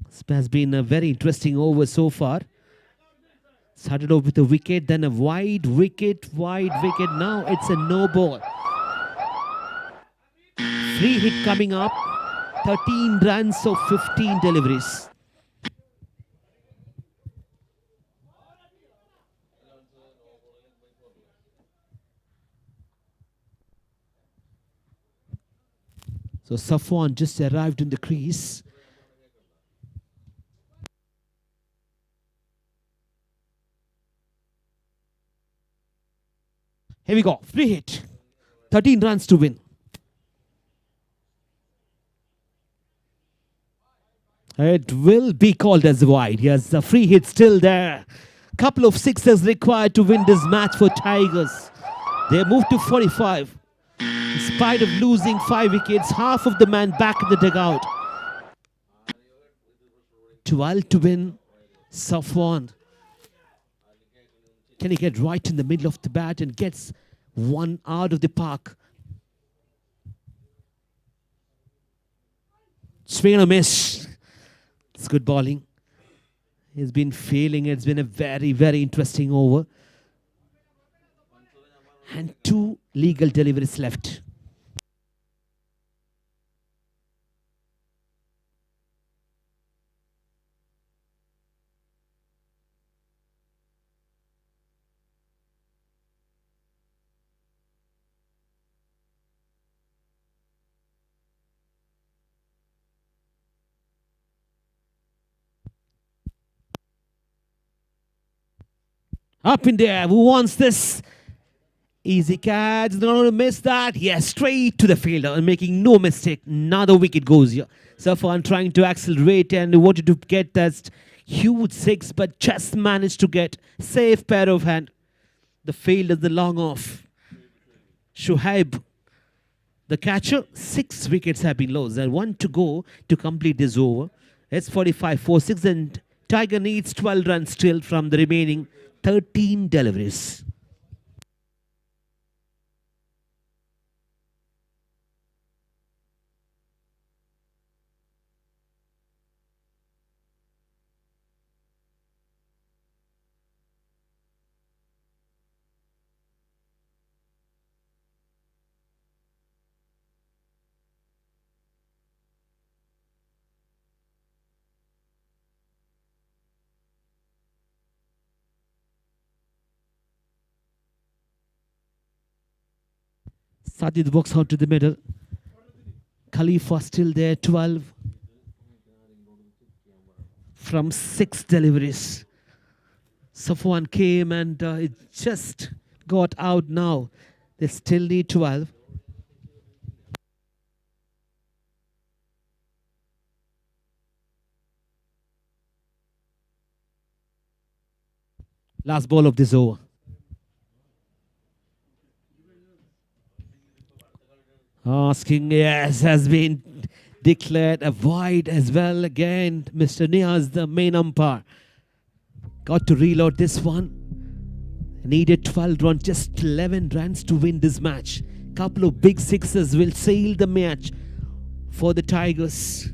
This has been a very interesting over so far. Started off with a wicket, then a wide wicket. Now it's a no ball. Free hit coming up. 13 runs of 15 deliveries. So Safwan just arrived in the crease. Here we go. Free hit. 13 runs to win. It will be called as wide. Yes, the free hit still there. Couple of sixes required to win this match for Tigers. They moved to 45. In spite of losing 5 wickets, half of the man back in the dugout. 12 to win. Safwan. Can he get right in the middle of the bat and gets one out of the park? Swing and a miss. It's good bowling. He's been failing. It's been a very, very interesting over. And 2 legal deliveries left. Up in there. Who wants this? Easy catch. Not going to miss that. Yes, straight to the fielder and making no mistake. Another wicket goes here. Safwan trying to accelerate and wanted to get that huge 6, but just managed to get safe pair of hand. The fielder, the long off. Shuaib, the catcher. 6 wickets have been lost and 1 to go to complete this over. It's 45 for 6 and Tiger needs 12 runs still from the remaining 13 deliveries. Sajid walks out to the middle. Khalifa still there, 12 from 6 deliveries. Safwan came and it just got out now. They still need 12. Last ball of this over. Asking, yes, has been declared a wide as well. Again, Mr. Niaz, the main umpire. Got to reload this one. Needed 12 runs, just 11 runs to win this match. Couple of big sixes will seal the match for the Tigers.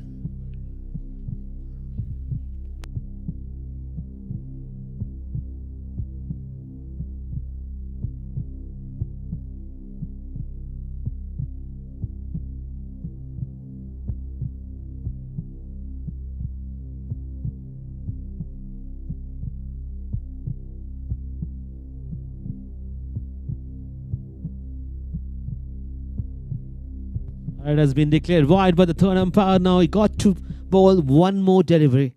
It has been declared wide by the third umpire. Now he got to bowl one more delivery.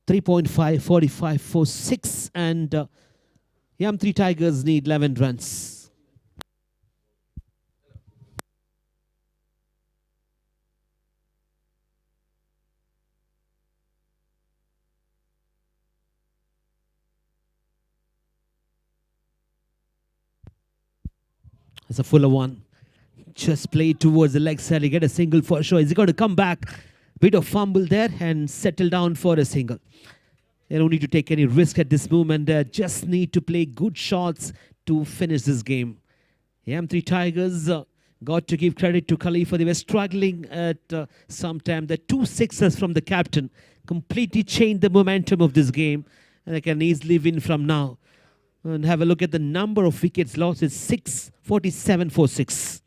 .5, 45 for 6, and Yam3 Tigers need 11 runs. It's a fuller one. Just played towards the leg side. He get a single for sure. Is he going to come back? Bit of fumble there and settle down for a single. They don't need to take any risk at this moment. They just need to play good shots to finish this game. M3 Tigers got to give credit to Khalifa. They were struggling at some time. The 2 sixes from the captain completely changed the momentum of this game. And they can easily win from now. And have a look at the number of wickets lost. It's 647 for 6.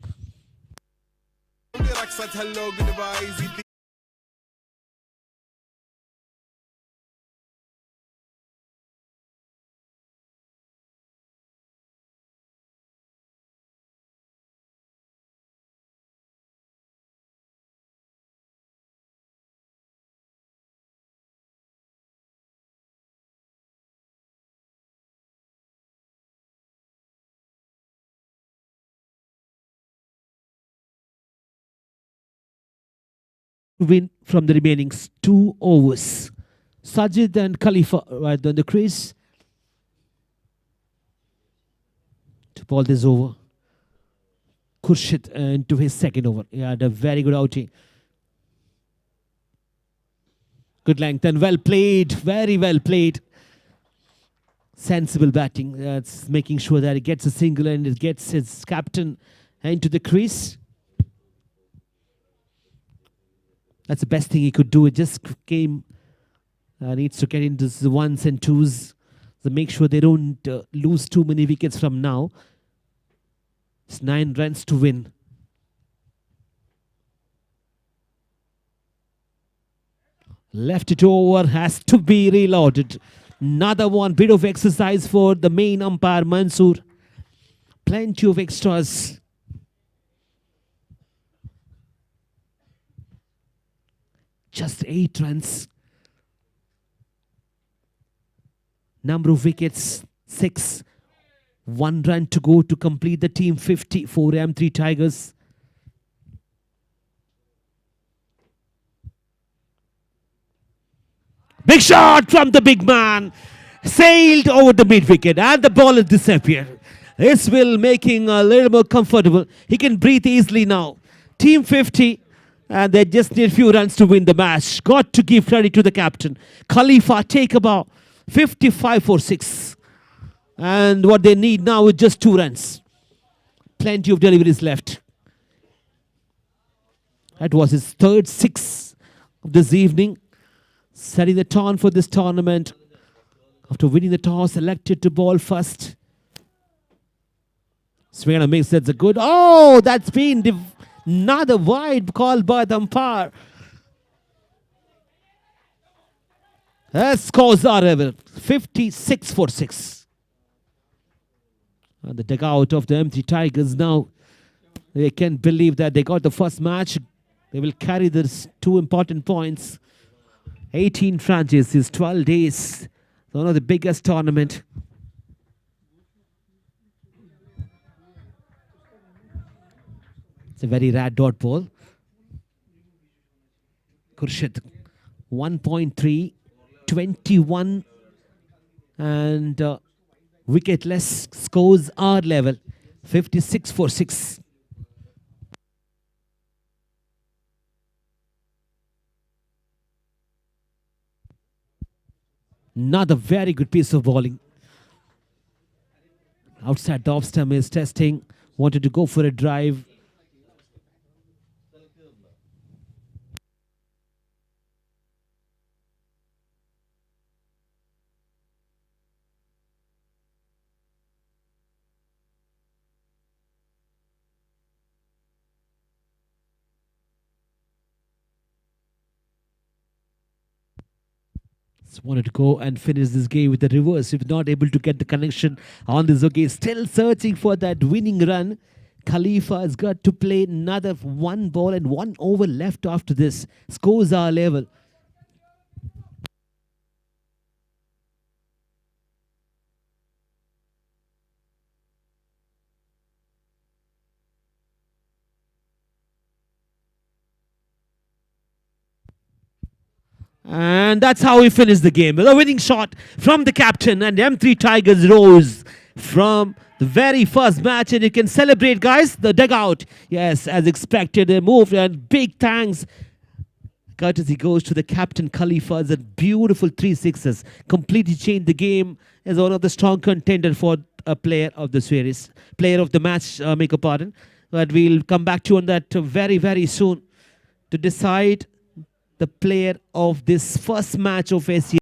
Win from the remaining 2 overs. Sajid and Khalifa right on the crease to ball this over. Khurshid into his second over. He had a very good outing. Good length and well played. Very well played. Sensible batting. That's making sure that he gets a single and it gets his captain into the crease. That's the best thing he could do. It just came. Needs to get into the ones and twos. So make sure they don't lose too many wickets from now. It's 9 runs to win. Left it over. Has to be reloaded. Another one. Bit of exercise for the main umpire, Mansoor. Plenty of extras. Just 8 runs. Number of wickets, 6. 1 run to go to complete the team 50 for M3 Tigers. Big shot from the big man. Sailed over the mid wicket and the ball has disappeared. This will making a little more comfortable. He can breathe easily now. Team 50. And they just need a few runs to win the match. Got to give credit to the captain. Khalifa take about 55 for 6. And what they need now is just 2 runs. Plenty of deliveries left. That was his third 6 of this evening. Setting the tone for this tournament. After winning the toss, selected to bowl first. Swing and a miss. That's a good. Oh, that's been another wide call by the umpire. That scores are level. 56 for 6. And the dugout of the M3 Tigers now. They can't believe that they got the first match. They will carry these 2 important points. 18 franchises, 12 days. One of the biggest tournament. It's a very rare dot ball. Khurshid, 1.3, 21, and wicketless scores are level, 56 for 6. Another very good piece of bowling. Outside the off stump is testing. Wanted to go for a drive. Just wanted to go and finish this game with the reverse. If not able to get the connection on this, okay, still searching for that winning run. Khalifa has got to play another 1 ball and 1 over left after this. Scores are level. And that's how we finished the game. With a winning shot from the captain, and M3 Tigers rose from the very first match. And you can celebrate, guys, the dugout. Yes, as expected, they moved, and big thanks. Courtesy goes to the captain Khalifa. A beautiful 3 sixes. Completely changed the game as one of the strong contender for a player of the series. Player of the match, make a pardon. But we'll come back to you on that very, very soon to decide the player of this first match of SEASON.